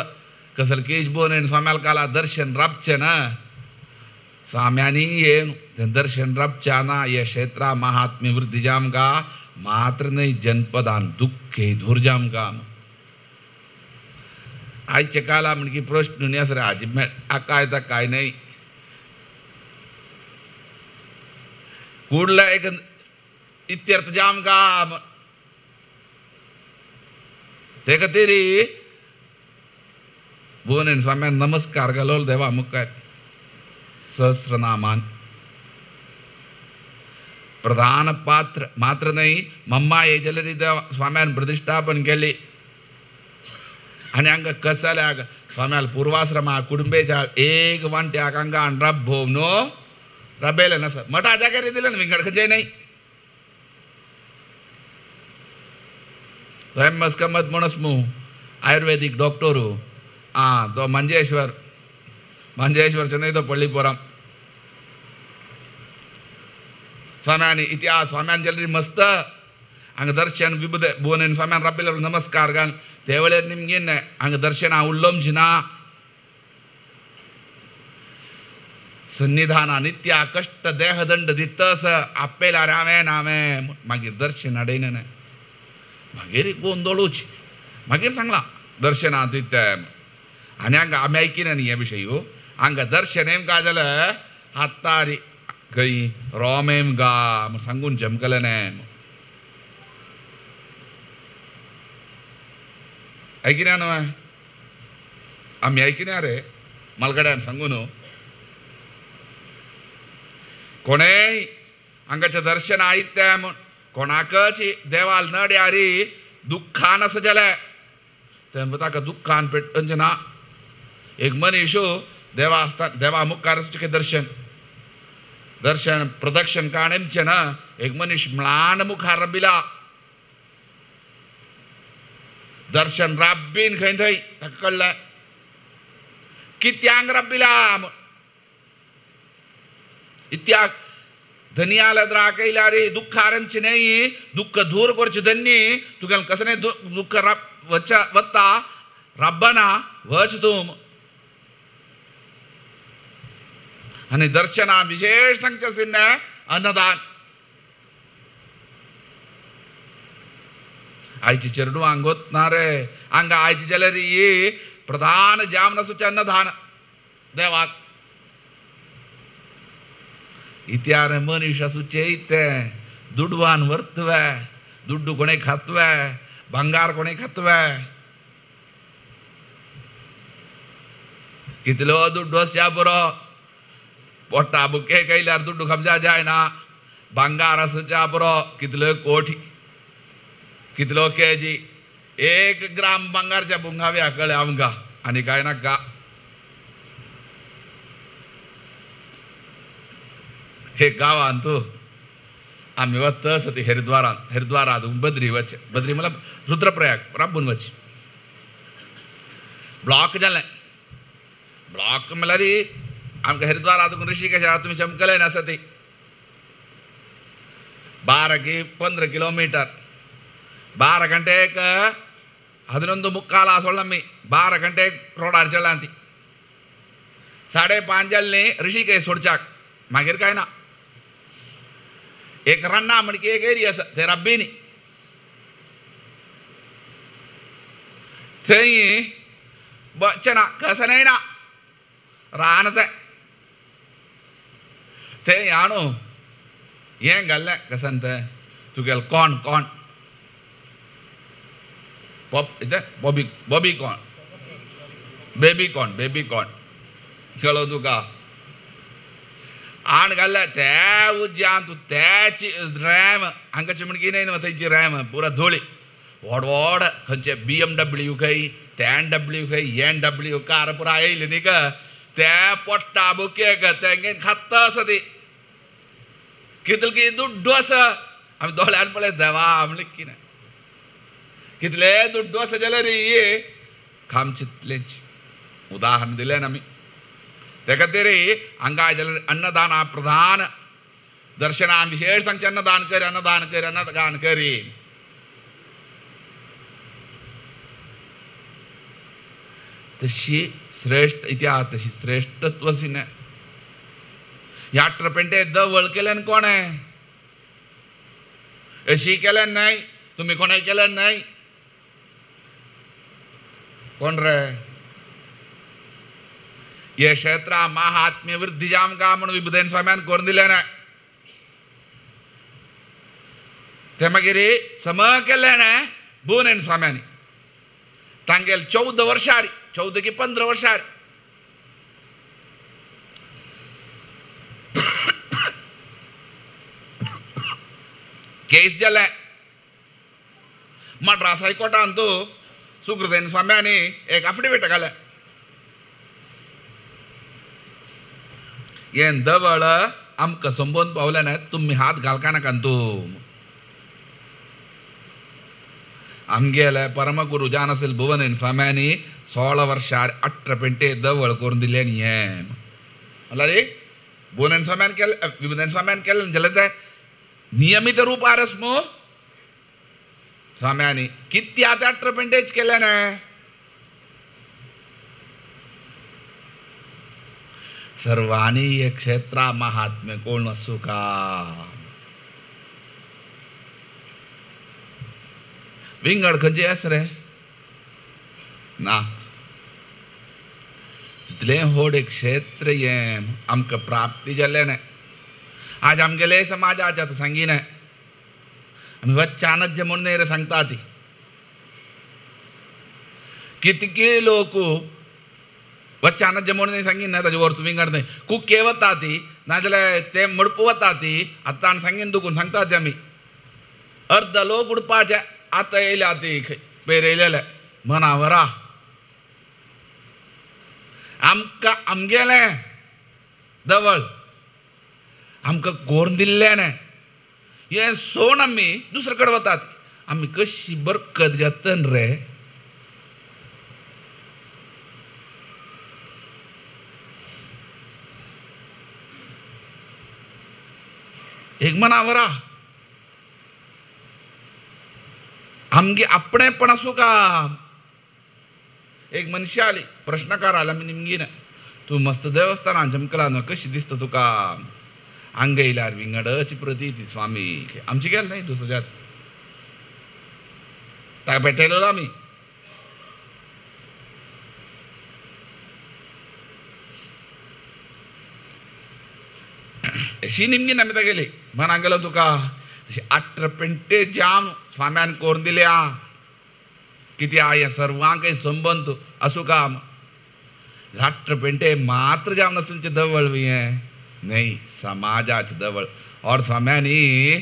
कसलकीच भुवनेन स्वाम्याल काला दर्शन राबचें ना स्वाम्यांनी येवन तें दर्शन राबच्याना हे क्षेत्रा महात्म्य वृद्धी जाम का मात्र नहीं जनपदान दुख्खे धूर जाम का आजच्या काला म्हणजे प्रश्न नाही असं हाजी काय तर काय नाही कुडला एक इत्यर्थ जाम का ते खातीर भुवनेन स्वाम्यान नमस्कार घालोल देवा मुखार सहस्रनामान प्रधान पात्र मात्र नाही मम्मा हे जाल्यार देवा स्वाम्यान प्रतिष्ठापन केली आनी हांगा कसाल्याक स्वाम्याल पूर्वाश्रमा कुटुंबेच्या एक वांट्याक हांगा रब्बो नो रबेले नस मठा जाग्यार दिले ना विंगड खंयचेय नाही तो एम.एस. कमत म्हणस मू आयुर्वेदिक डॉक्टरू तो मंजेश्वरचे नाही तो पळ्ळीपुरम स्वाम्यांनी इतिहास स्वाम्यान जाल्यार मस्त हांगा दर्शन विभुद भुवनेन स्वाम्यान राबयले नमस्कार घाल ते वेळेर निमगेन हांगा दर्शना उल्लंघी ना सन्निधाना नित्या कष्ट देहदंड दितस आपेला रामे नामे मागीर दर्शन अडयना मागीर गोंदळूच मागीर सांगला दर्शनांत इत्तें आनी हांगा आमी ऐकिना न्ही हे विशयी हांगा दर्शन एम काय जाल्यार हातारी खंय रोमेम गा सांगून चमकले नेम ऐकिना न्हय आमी ऐकिना रे मलगड्यान सांगून कोणेय हांगाचें दर्शन आयित्तें म्हूण कोणाकच देवाल नड्यारी दुख्खान आसा जाल्यार तें ताका दुख्खान पेटोवचें ना एक मनीस देवा आसता देवा मुखार तुजें दर्शन प्रदक्षिण काणेमचें ना एक मनीस म्हान मुखार राबिला दर्शन राबीन खंय थंय ताका कळ्ळें कित्याक राबिला इत्याक धनियाल द्राकयला रे दुःख आरंची नाही दुःख दूर करचे धन्य तुगेल कसं दुःख वत्ता रब्बना वच तुम आणि दर्शना विशेष सांगचें अन्नदान आयची चेडू हांगोत ना रे हांगा आयची जाल्यार ही प्रधान जाम नसूचें अन्नदान देवाक इत्यार मनीस आसूचे इत्तें दुडवान व्हरतवे दुड्डू कोणे खातवे भंगार कोणे खातवे कितलो दुड्डू आसच्या बरो पोट्टा बुके कैल्यार दुड्डू खमजा जायना भंगार आसूच्या बरो कितलो कोटी कितलो केजी 1 ग्राम भंगारच्या बुंगाव्या कळ्ळे आमकां आनी कांय नाका एक गांवांत तू आम्ही वच ती हरिद्वारात बद्री वच बद्री मतलब रुद्रप्रयाग राबून वच ब्लॉक जालें ब्लॉक म्हळ्यार आमकां हरिद्वारात ऋषिकेश तुमी चमकले ना ती 12 की 15 किलोमीटर 12 ಗಂಟೆಗೆ 11:45 ಆಸೊಳ್ಳಮ್ಮಿ 12 ಗಂಟೆಗೆ रोडार चडला ती 5:30 ऋषिकेश सोडच्याक मागीर काय ना एक रन्ना म्हणकी एक एरिया आसा थंय रब्बिनी थंय बच्चना कसनय ना रान थंय आणू हें घाल्लें कसन तें तुगेल corn baby corn baby corn कळो तुका आण घाल्लें ते उज्यान तूं त्याची रॅम हांगा चिमणकी न्हय न्हू थंयची रॅम पुरा धोळी व्हड खंयचे BMW खंय NW खंय NW कार पुरा येयली न्ही ग ते पोट्टा बुकेक तेंगे खात्ता आसा ती कितले दुड्डू आसा आमी दोळ्यान पळय देवा म्हणलें कितें कितले दुड्डू आसा जाल्यार खाम चितलेंच उदाहरण दिलें आमी ते खातीर हांगा जाल्यार अन्नदाना प्रधान दर्शनान विशेष सांगचें अन्नदान करी तशी श्रेष्ठ इतिहास तशी श्रेष्ठत्व सिने ह्या ट्रपेंटे दवळ केल्यान कोणे अशी केल्यान नाही तुम्ही कोणाय केल्यान नाही कोण रे ये क्षेत्रा महात्म्य वृद्धी जामका म्हणून विभुदेन स्वाम्यान करून दिले ना ते मागीर सम केले ना भुवनेन स्वाम्यांनी तांगेल 14 वर्षार 14 की 15 वर्षार केस जाले मद्रास हायकोर्टान तू सुकृतेन स्वाम्यांनी एक एफिडेविट घालें यें दवळ आमकां संबोवन पावले ना तुम्ही हात घालका नाका तू आमगेले परमगुरू जान असेल भुवनेन स्वाम्यांनी 16 वर्षार 18 पेंटे दवळ करून दिले न्ही हें रे भुवनेन स्वाम्यान केलें जाल्यार ते नियमित रूपार मो स्वाम्यांनी किती आता 18 पेंटेज केले ना सर्वांनी ये क्षेत्रा महात्म्य कोण असू का विंगड खंयचे आस रे ना तितले व्हड एक क्षेत्र हें आमकां प्राप्ती जालें ना आज आमगेले समाजाच्या सांगी ना आमी वच्चानच जे म्हणून रे सांगता ती कितके लोक वच्चानच जे म्हणून सांगीन ना ताजे वर्त विंगड न्हय कुके वता ती नाजाल्यार ते मडपू वता ती आतां सांगीन दुखून सांगता ती आमी अर्ध लोक उडपाचे आतां येयल्या ती पयर येयलेले मनावरा आमकां आमगेलें दवळ आमकां कोरून दिल्लें न्हय हें सोडून आमी दुसरे कडेन वतात आमी कशी बरकत घेतन रे एक मनावरा आमगे आपणेपण आसूं का एक मनशी आली प्रश्नकार आला आमी निमगीन तूं मस्त देवस्थानान चमकला न्हू कशी दिसता तुका हांगा येयल्यार विंगडची प्रती स्वामी आमची गेल न्हय दुसऱ्यात ताका भेटयलो आमी अशी निमगीन आमी तागेली मनाक गेलो तुका तशी 18 पेंटे जाम स्वाम्यान करून दिल्या किती हे सर्वांक संबंध आसूं का 18 पेंटे मात्र जाम नसुंचे दवळ हें नहीं समाजाचे दवळ और स्वाम्यांनी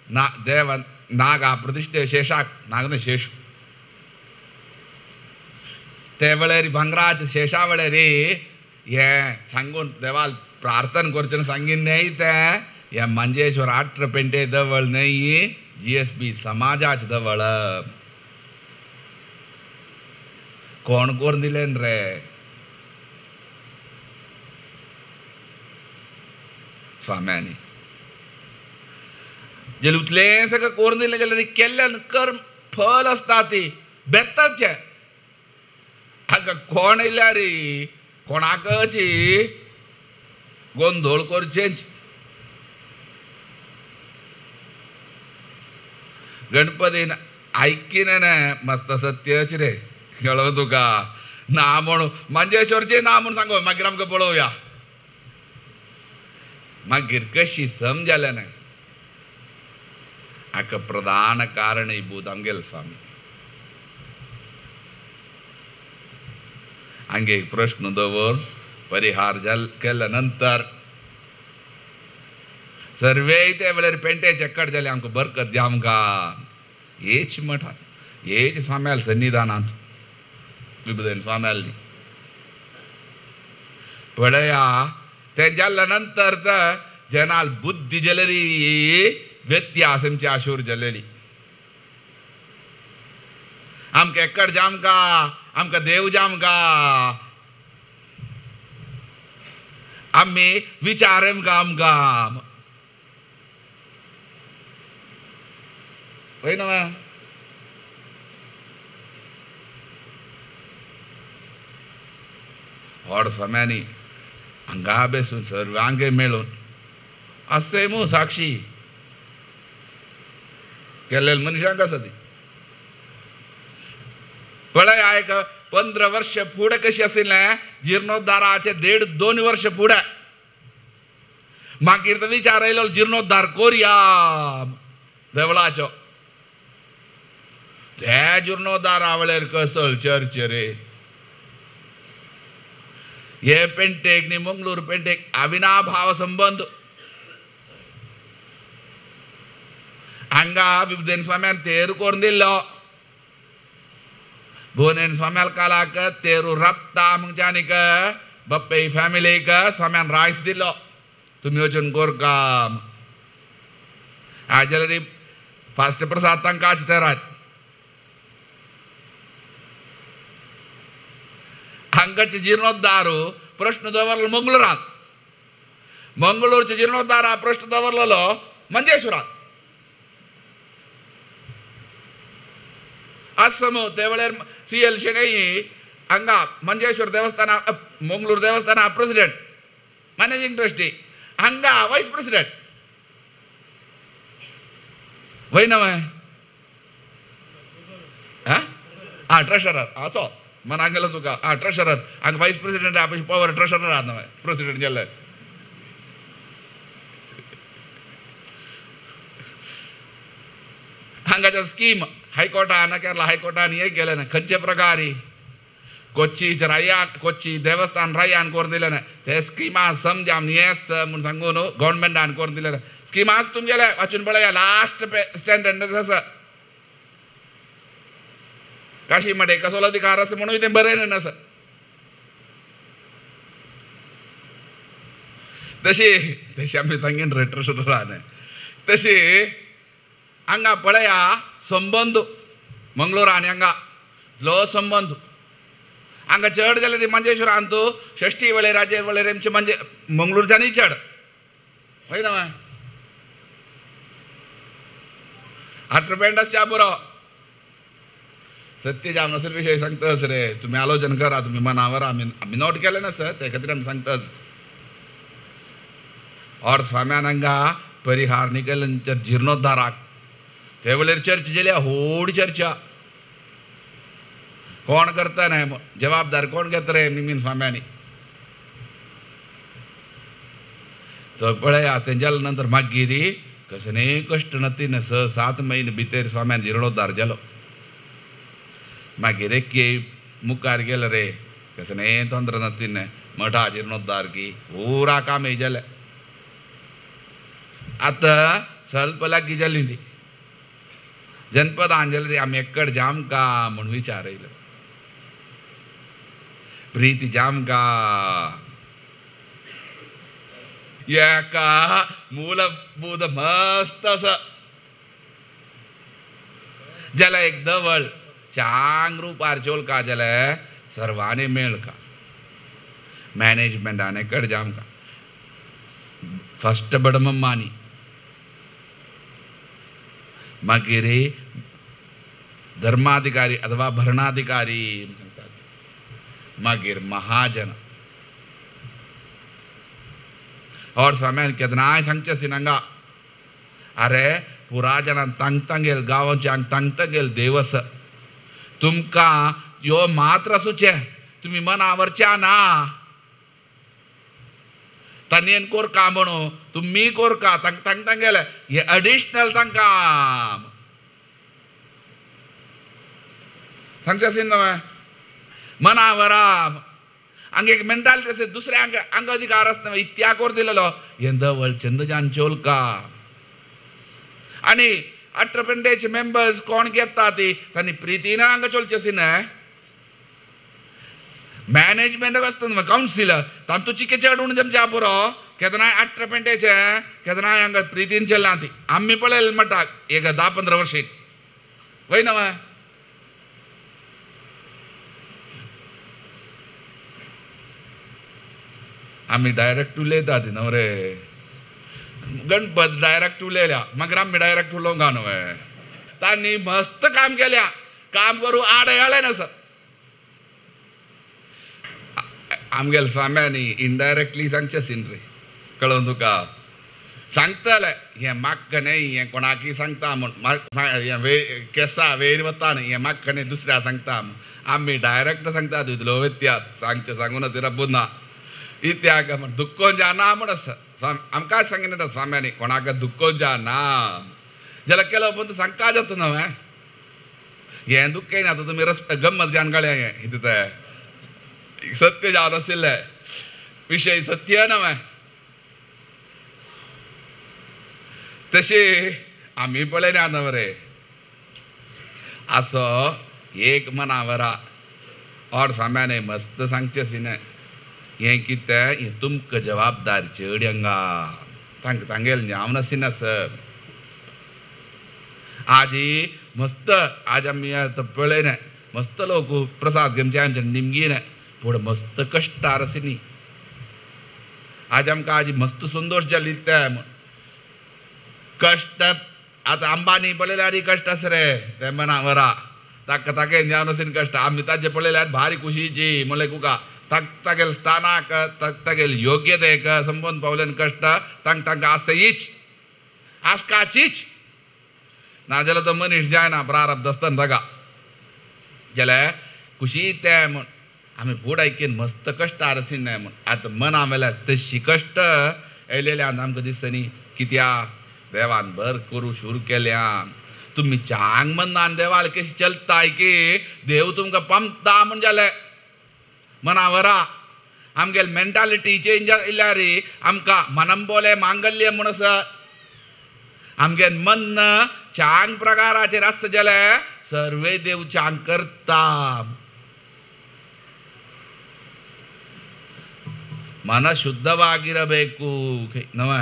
ना देव नागा प्रतिष्ठे शेषाक नाग शेष ते वेळेर भांगराचे शेषा वेळेर हे सांगून देवाल प्रार्थना करचें सांगीन नाही त्या या मंजेश्वर 8 पेंटे जवळ नाही GSB समाजाच जवळ कोण करून दिले रे स्वाम्यांनी जे उतले सगळं करून दिले जाल्यार केल्ल्यान कर्म फल असता ती बेत्ताचे हाका कोण येयल्या रे कोणाकची गोंधळ करचेच गणपतीन ऐकीन मस्त सत्यच रे कळव तुका ना म्हणून मंजेश्वरचे ना म्हणून सांगो मागीर आमकां पळोवया मागीर कशी समजले ना हाका प्रधान कारणीभूत आमगेलो स्वामी हांगे एक प्रश्न दवर परिहार केल्या नंतर सर्वे ते वेळार पेंटे चक्कट जाले आमकां बरकत जामका हेच मठात हेच स्वाम्याल सन्निधानांत विभुदेन स्वाम्याल पळया ते जाल्ल्या नंतर तर जनाल बुद्धी जलेली व्यत्यास आमची आशूर जलेली आमकां एक्कड जामका आमकां देव जामका आमी विचारम आमकां होय ना व्हड स्वाम्यांनी हांगा बेसून सर्वांगे मेळून असे मू साक्षी केलेले मनशांक आसा ती पळय आयक 15 वर्ष फुडें कशी आशिल्लें जिर्णोद्धाराचे 1.5-2 वर्ष फुडें मागीर तो विचार आयलो जिर्णोद्धार कोरया देवळाचो त्या जिर्णोद्धारा वेळार कसळ चर्च रे हे पेंटेक न्ही मंगळूर पेंटेक अविनाभाव संबंध हांगा विभुदेन स्वाम्यान तेरू करून दिल्लो भुवनेन स्वाम्याल कालाक तेरू रप्ता म्हणच्यानीक बप्पे फॅमिलीक स्वाम्यान रायस दिल्लो तुमी वचून कोरका जाल्यार फास्ट प्रसाद तांकां तेरात हांगाचे जिर्णोद्धारू प्रश्न दवरलो मंगळूरांत मंगळूरचे जिर्णोद्धारा प्रश्न दवरलेलो मंजेश्वरांत असमो ते वेळार CL शेणई हांगा मंजेश्वर देवस्थाना मंगळूर देवस्थाना प्रेसिडेंट मॅनेजिंग ट्रस्टी हांगा वायस प्रेसिडेंट वय ना ट्रेशरर असो मनाक गेलो तुका ट्रेशरर हांगा वायस प्रेसिडेंट आपली पॉवर ट्रेशरर आहात न्हय प्रेसिडेंट गेले हांगाच्या स्कीम हायकोर्टान केरला हायकोर्टान हे केले ना खंयचे प्रकारी कोच्चीचे रायान कोच्ची देवस्थान रायान करून दिले ना ते स्किमा समजाम येस म्हणून सांगून गव्हर्नमेंटान करून दिले ना स्किमाच तुमगेले वाचून पळया लास्ट सेंटेन्स आसा काशी मडे कसलो अधिकार आसा म्हणून ते बरयलें आसा तशी आमी सांगीन रे ट्रेशररान तशी हांगा पळया संबंध मंगळूर आनी हांगा लो संबंध हांगा चड जाल्यार मंजेश्वरान तूं षष्ठी वेळेर राजेर वेळेर आमचे म्हणजे मंगळूरच्यानय चड वय ना आट्रपेंडास च्या बरो सत्य जामनसर विशय सांगतास रे तुम्ही आलोचन करा तुम्ही मनावर आम्ही नोट केले ना सर त्या खातीर आमी सांगतास और स्वाम्यान हांगा परिहार निकेल जिर्णोद्धाराक ते वेळेर चर्च जेल्या व्हड चर्चा कोण करता न्हय जबाबदार कोण घेता रे निमीन स्वाम्यांनी तो पळया ते जाले नंतर मागीर कसने कश्ट नतीन 6-7 म्हयने भितर स्वाम्यान जिर्णोद्धार जालो मागीर एक मुखार गेलो रे कसने तोंदर नतीन मठा जिर्णोद्धार की पुरा काम हे जालें आतां ಸ್ವಲ್ಪ लागीं जाली ती जनपद आंजली आमी एक्कड जामका म्हणून विचारयलो प्रीती जामका एका मूलभूत मस्त असं ज्याला एक दवळ चांग रूप आरचोल का ज्याला सर्वाने मेळ का मॅनेजमेंटाने कडजाम का फर्स्ट बडमम्मानी मागीर धर्माधिकारी अथवा भरणाधिकारी सांगतात मागीर महाजन और स्वाम्यान केदनाय सांगचे सिनंगा अरे पुराजनान तांगतांगेल गांवांचे हांग तांगतांगेल देवस तुमका यो मात्र सुचे तुम्ही मनावरच्या ना तनेन कोर का म्हणू तुम्ही कोर का तांगतांगेल हे एडिशनल तांका सांगचे सिन मनावरा अंग एक मेंटालिटी असे दुसऱ्या अंग अधिकार असतं इत्या कोर दिलेलो यंदवळ चंदजान चोलका आणि 18 मेंबर्स कोण घेतात ती त्यांनी प्रीतीनं अंग चोलचेसिन मॅनेजमेंट असतं काउन्सिल तांतू चिके चढून जमच्या पुरो केदनाय 18 केदनाय अंग प्रीतीन चेल्ला ती आम्ही पळेल म्हणटा एक 10-15 वर्षे वय ना आम्ही डायरेक्ट उलयता ती नवरे गणपत डायरेक्ट उलयल्या मग आम्ही डायरेक्ट उलोवंक न्हय तांणी मस्त काम केल्या काम करू आड आले ना सर आमगेल स्वाम्यांनी इनडायरेक्टली सांगचे सीन रे कळून तुका सांगतले हे म्हाका न्हय हे कोणाकी सांगता म्हण केसा वेर वता न्हय हे म्हाका न्हय दुसऱ्या सांगता आम्ही डायरेक्ट सांगता तुजलो व्यत्यास सांगचे सांगून ती रब्बून ना इत्याग म्हण दुःखो जाना म्हण आमकां सांगिना स्वाम्यांनी कोणाक दुःखो जाना जाल्यार केलो पण सांगका जाता न्हय हें दुःख ना आतां तुमी गम्मत जावन काडया हें कितें सत्य जावन आशिल्ले विशय सत्य न्हय तशी आमी पळयल्या न्हय रे असो एक मनावरा और स्वाम्याने मस्त सांगचे सिने हें कितें हें तुमकां जबाबदारी चड हांगा तांगेल हांव नासिना सर आजी मस्त आज आमी पळयलें मस्त लोक प्रसाद घेवचे आमचे निमगीन पूण मस्त कश्टार आसी न्ही आज आमकां आजी मस्त संतोश जाली ते कश्ट आतां अंबानी पळयल्यार कश्ट आसा रे ते मना वरा ताका तागे ज्ञानसीन कश्ट आमी ताजे पळयल्यार भारी खुशीची म्हणलें तुका तागेल स्थानाक तागेल योग्यतेक संबंद पावलेन कश्ट तांकां आसयीच आसकाचीच नाजाल्यार तो मनीस जायना प्रारब्ध आसतना ताका जाल्यार खुशी ते म्हण आमी फूड आयकीन मस्त कश्ट आरसीन न्हय म्हण आतां मना मेल्यार तशी कश्ट येयलेल्यान आमकां दिसता न्ही कित्याक देवान बर करूं सुरू केल्यान तुमी चांग मनान देवाल कशी चलताय की देव तुमकां पंपता म्हण जालें मनावरा आमगेल मेंटालिटी चेंज इल्ल्यार आमकां मनम बोले मांगल्य म्हूण आसा आमगे मन चांग प्रकाराचेर आसता जाल्यार सर्वे देव चांग करता मन ಶುದ್ಧವಾಗಿರಬೇಕು ನವ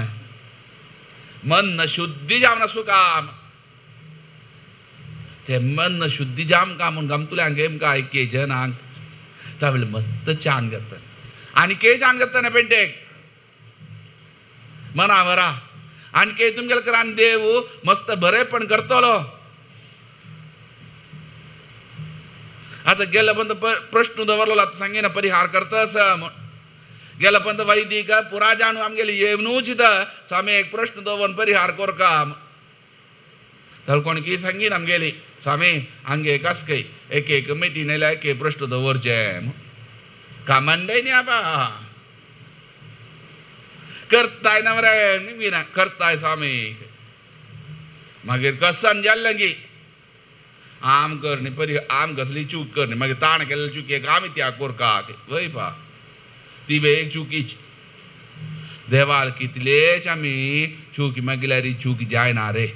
मन शुद्धी जावन आसूं काम ते मन शुद्धी जाम का म्हूण गमतुल्यांक गेम का ऐके जनांक तावेळ मस्त चांग जाता आनी के चांग जाता ना पेंटेक मना वरा आनी के तुमगेले करान देव मस्त बरेपण करतलो आतां गेले पर्यंत प्रश्न दवरलो आतां सांगिना परिहार करता आसा म्हण गेल्या पर्यंत वैदीक पुरा जाणू आमगेली येवनूच स्वामी एक प्रश्न दवरून परिहार करका तर कोण की सांगीन आमगेली स्वामी हांगे कसके एक एक मिटीन येयल्या एक प्रश्न दवरचे कामंडे न्ही आबा करताय ना मरे निमिना करताय स्वामी मागीर कसन जाल्लें गी आम कर न्ही परी आम कसली चूक कर न्ही मागीर ताण केल्ले चुकेक आमी त्या कोरका वय पा ती बे एक चुकीची देवाल कितलेच आमी चूक मागिल्यार चूक जायना रे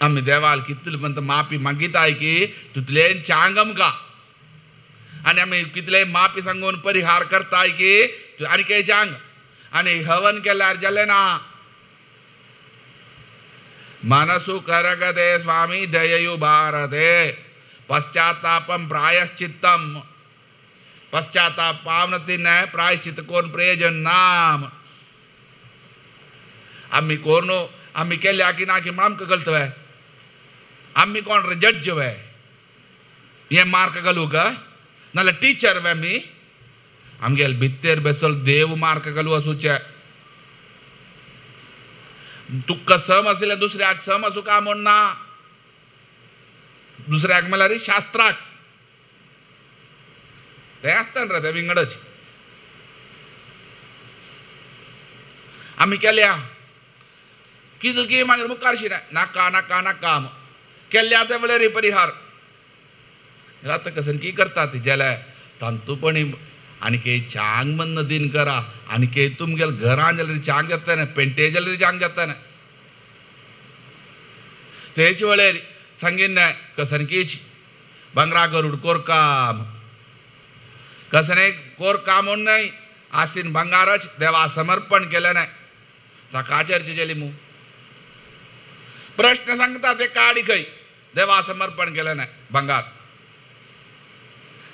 आमी देवाल कितले पर्यंत माफी मागिताय की तितलेन चांग आमकां आनी आमी कितले माफी सांगून परिहार करताय की आनी के चांग आणि हवन केल्यार जाले ना. मनसु करगदे स्वामी दययु भारते पश्चातापम प्रायश्चित्तम. पश्चाताप पावनती न प्रायश्चित कोण प्रयोजन नाम. आम्ही कोण आम्ही केल्या की ना की आमकां गलतवय. आम्ही कोण रे जड्ज वय हे मार्क घालू का नाल्यार टीचर वय मी. आमगेल भित्तेर बेसल देव मार्क घालू असूचे. तुका सम आसले दुसऱ्याक सम असू का म्हण ना. दुसऱ्याक म्हळ्यार शास्त्राक ते आसतात रे ते विंगडच. आम्ही केल्या कितें की मागीर मुखारशी नाका नाका नाका केल्या ते वेळार परिहार. आता कसन की करतात जाल्यार तांतूपणी आनी के चांग बंद दिन करा आनी के तुमगेल घरान जाल्यार चांग जाता ना पेंटे जाल्यार चांग जाता ना. तेच वेळार सांगीन कसनकीच बंगरा गरुड कोरकाम कसने कोरकाम म्हूण न्हय आसीन बंगारच देवा समर्पण केलें न्हय ताका चर्चा जाली मू. प्रश्न सांगता ते काडी खंय देवा समर्पण केलें न्हय बंगार.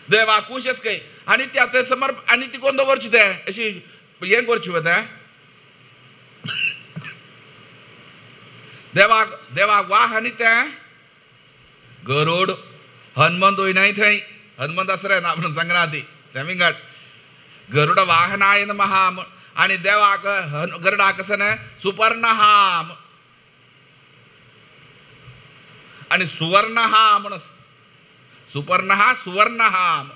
देवा खुशच खंय आनी त्या ते आनी ती कोण दवरची ते अशी हें करची वता. देवाक वाह आनी तें गरुड हनुमंत वयनाय थंय. हनुमंत आसरे ना म्हणून संक्रांती ते विंगड गरुड वाहनाय नमः आनी देवाक गरुडाक कसन सुपर्णहाम आनी सुवर्णहा म्हणून सुपर्णहा सुवर्णहाम.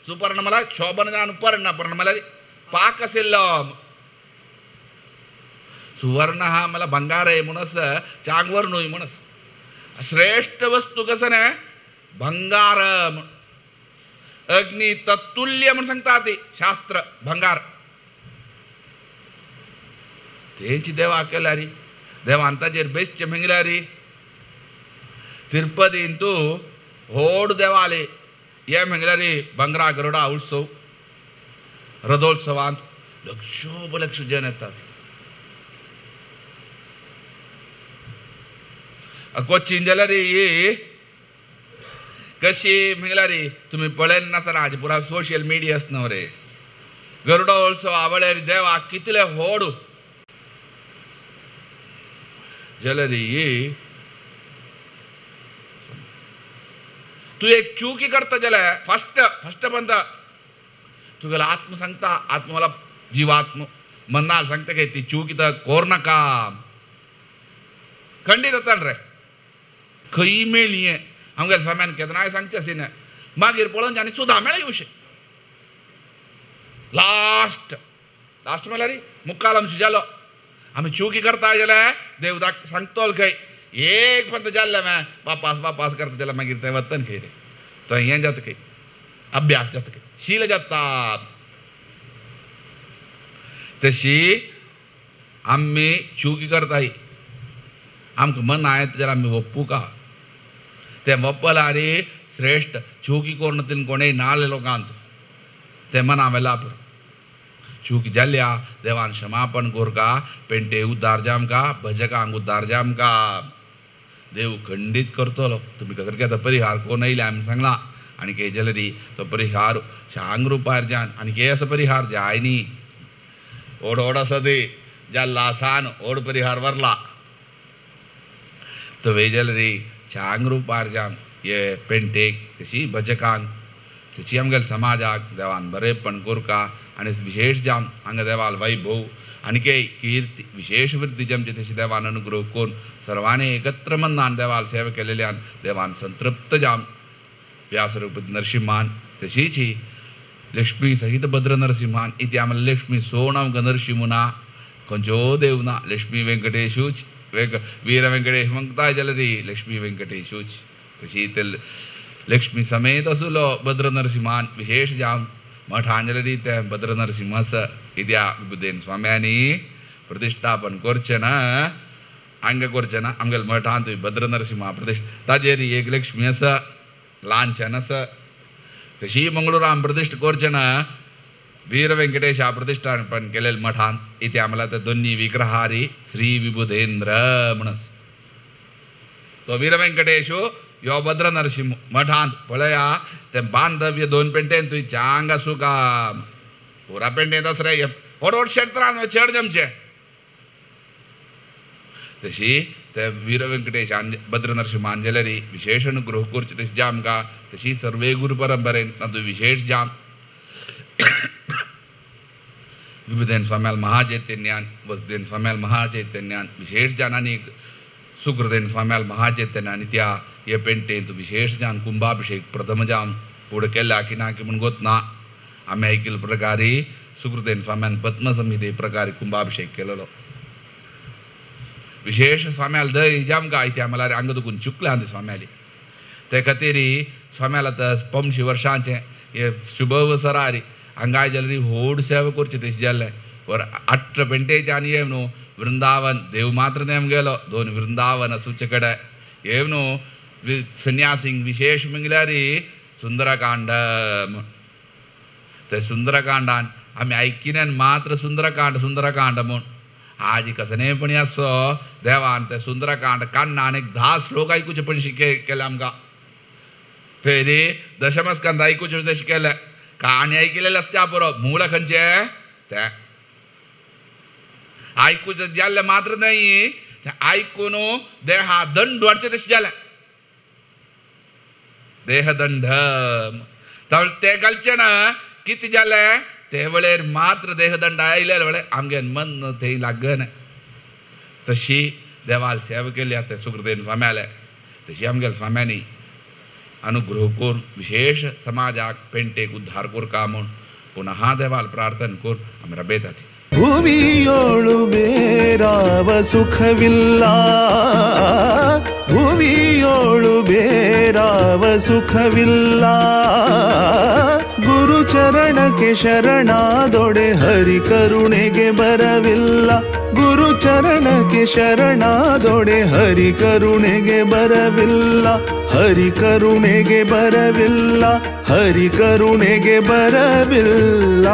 सुपर्ण मला शोभन जावन पर्ण पर्ण मला पाक आशिल्लो. सुवर्ण हा मला बंगार आहे म्हणूनच चांगवर न्हय म्हणूनच श्रेष्ठ वस्तू कसन भंगार. अग्नी तत्तुल्य म्हणून सांगता ती शास्त्र भंगार. तेची देवा केला री देवान ताचेर बेश्ट मिंगल्या री. तिरुपतीन तूं व्हड देवाले हे मिंगल्या री बंगरा गरुडा उत्सव रथोत्सवांत लक्षोपलक्ष जन येतात. कोच्चीन जाल्यार ही कशी मिंगल्यार तुमी पळयन नासतना हाजे पुरा सोशियल मिडिया आसना रे. गरुडा उत्सव आवळ्यार देवा कितले व्हड जाल्यार ही तूं एक चूकी करता जाल्यार फस्ट बंद तुगेलो आत्म सांगता आत्म मला जिवात्म मनाल सांगता काय ती चूक इथं कोर नाका खंडीत जाता रे. खंय मेळ्ळी हें आमगेल्या स्वाम्यान केदनाय सांगचें अशें न्हय. मागीर पळोवन आनी सुद्दां मेळ्ळें येवशें. लास्ट म्हळ्यार मुक्काल आमचो जालो. आमी चुकी करता जाल्यार देव सांगतलो खंय एक पंत जाल्ले वापास करता जाल्यार मागीर ते वता खंय रे. थंय हें जाता खंय अभ्यास जाता खंय शील जाता. तशी आमी चुकी करताय आमकां मन आयत जाल्यार आमी वप्पूका ते वप्पला रे श्रेष्ठ चुकी कोरून तिन कोणेय नाले लोकांत ते मना वेला पुरो. चूक जाल्या देवान क्षमापण कोरका पेंटे उद्धार जामका भजकांक उद्धार जामका देव खंडीत करतलो. तुमी कसर घेता परिहार कोण येयले आमी सांगला आनी के जाल्यार तो परिहार शांग रुपार जान आनी के असो परिहार जाय न्ही. ओड आसा ते जाल्ला सान ओड परिहार वरला तो वे जाल्यार शांग रुपार जान ये पेंटेक तशी भजकांक तशी आमगेल्या समाजाक देवान बरेपण कोरका आनी विशेष जाम हांगा देवाल वैभव आनी के कीर्ती विशेष वृद्धी जमचे तशी देवान अनुग्रह कोण सर्वांनी एकत्र मनान देवाल सेवा केलेल्यान देवान संतृप्त जाम. व्यासरूप नरसिंहान तशीच ही लक्ष्मी सहित भद्र नरसिंहान इथे आम्हाला लक्ष्मी सोणम नरसिंहना खंयच्यो देव ना. लक्ष्मी वेंकटेशूच वीर वेंकटेश मंगताय जाल्यार लक्ष्मी वेंकटेशूच तशी ते लक्ष्मी समेत आसलो भद्र नरसिंहान विशेष जाम मठान जाल्यार ते भद्र नरसिंहस इद्या विभुदेन स्वाम्यांनी प्रतिश्ठापन करचें ना हांगा करचें ना. आमगेल्या मठांत भद्र नरसिंहा प्रतिश्ठ ताजेर एक लक्ष्मी आसा ल्हानच्यान आसा तशी मंगळुराम प्रतिश्ठ करचें ना. वीर व्यंकटेशा प्रतिष्ठापन केलेल्या मठांत इथे आम्हाला त्या दोन्ही विग्रहारी श्री विबुधेंद्र म्हणस तो वीर व्यंकटेशो यो भद्र नरसिंह मठांत पळया ते बांधव्य दोन पेंटेन तुझी चांगा सुका पुरा पेंटे दसरे ओड क्षेत्रान चड जमचे तशी ते वीर व्यंकटेश भद्र नरसिंह अंजलरी विशेष अनुग्रह करचे तशी जाम का तशी सर्वे गुरु परंपरेन तातूंत विशेष जाम विबुधेन स्वाम्याल महाचैतन्यान वसुदेन स्वाम्याल महाचैतन्यान विशेष जान आनी सुकृदेन स्वाम्याल महाचैतन्यान त्या हे पेंटेन तू विशेष जान कुंभाभिषेक प्रथम जाम पुढे केला की ना की म्हण गोत ना आम्ही ऐकल प्रकारे सुकृदेन स्वाम्यान पद्मसंहिते प्रकारे कुंभाभिषेक केलेलो विशेष स्वाम्याला दय जाम का इथे आम्हाला अंग दुखून चुकला ते स्वाम्याली ते खातीर स्वाम्याला तर 500 वर्षांचे हे शुभवसरारी हांगाय जाल्यार व्हड सेवा करची तशी जाल्ले वर 8 पेंटेचे आनी हे न्हू वृंदावन देव मात्र नेम गेलो 2 वृंदावन असूचे कडे हे न्हू संन्यासींक विशेष म्हळ्यार सुंदरकांड ते सुंदरकांडान आमी ऐकिनान मात्र सुंदरकांड म्हूण आज कसनेपणी असो देवान ते सुंदरकांड कान्ना आनी 10 श्लोक ऐकूचे पण केले आमकां फेरी दशमस्कंद ऐकूचे तशें केले काणी ऐकलेले त्या पुरो मूळ खंयचे ते ऐकूचे जाल्ले मात्र नाही ते ऐकून देहा दंड वाडचे तशें जालें देहदंड ते घालचे ना कितें जालें ते वेळेर मात्र देहदंड आयले वेळेर आमगेन मन थंय लागना तशी देवाल सेवा केली ते सुकृदेन स्वाम्याले तशी आमगेल्या स्वाम्यांनी अनुग्रह करून विशेष समाजाक पेंटेक उद्धार कोरका म्हूण पुनः देवाल प्रार्थना करून आमी रबयतात ಭುವಿಯೋಳು ಬೇರಾವ ಸುಖವಿಲ್ಲ ಭುವಿಯೋಳು ಬೇರಾವ ಸುಖವಿಲ್ಲ ಗುರು ಚರಣಕ್ಕೆ ಶರಣಾದೊಡೆ ಹರಿ ಕರುಣೆಗೆ ಬರವಿಲ್ಲ ಗುರು ಚರಣಕ್ಕೆ ಶರಣಾದೊಡೆ ಹರಿ ಕರುಣೆಗೆ ಬರವಿಲ್ಲ ಹರಿ ಕರುಣೆಗೆ ಬರವಿಲ್ಲ ಹರಿ ಕರುಣೆಗೆ ಬರವಿಲ್ಲ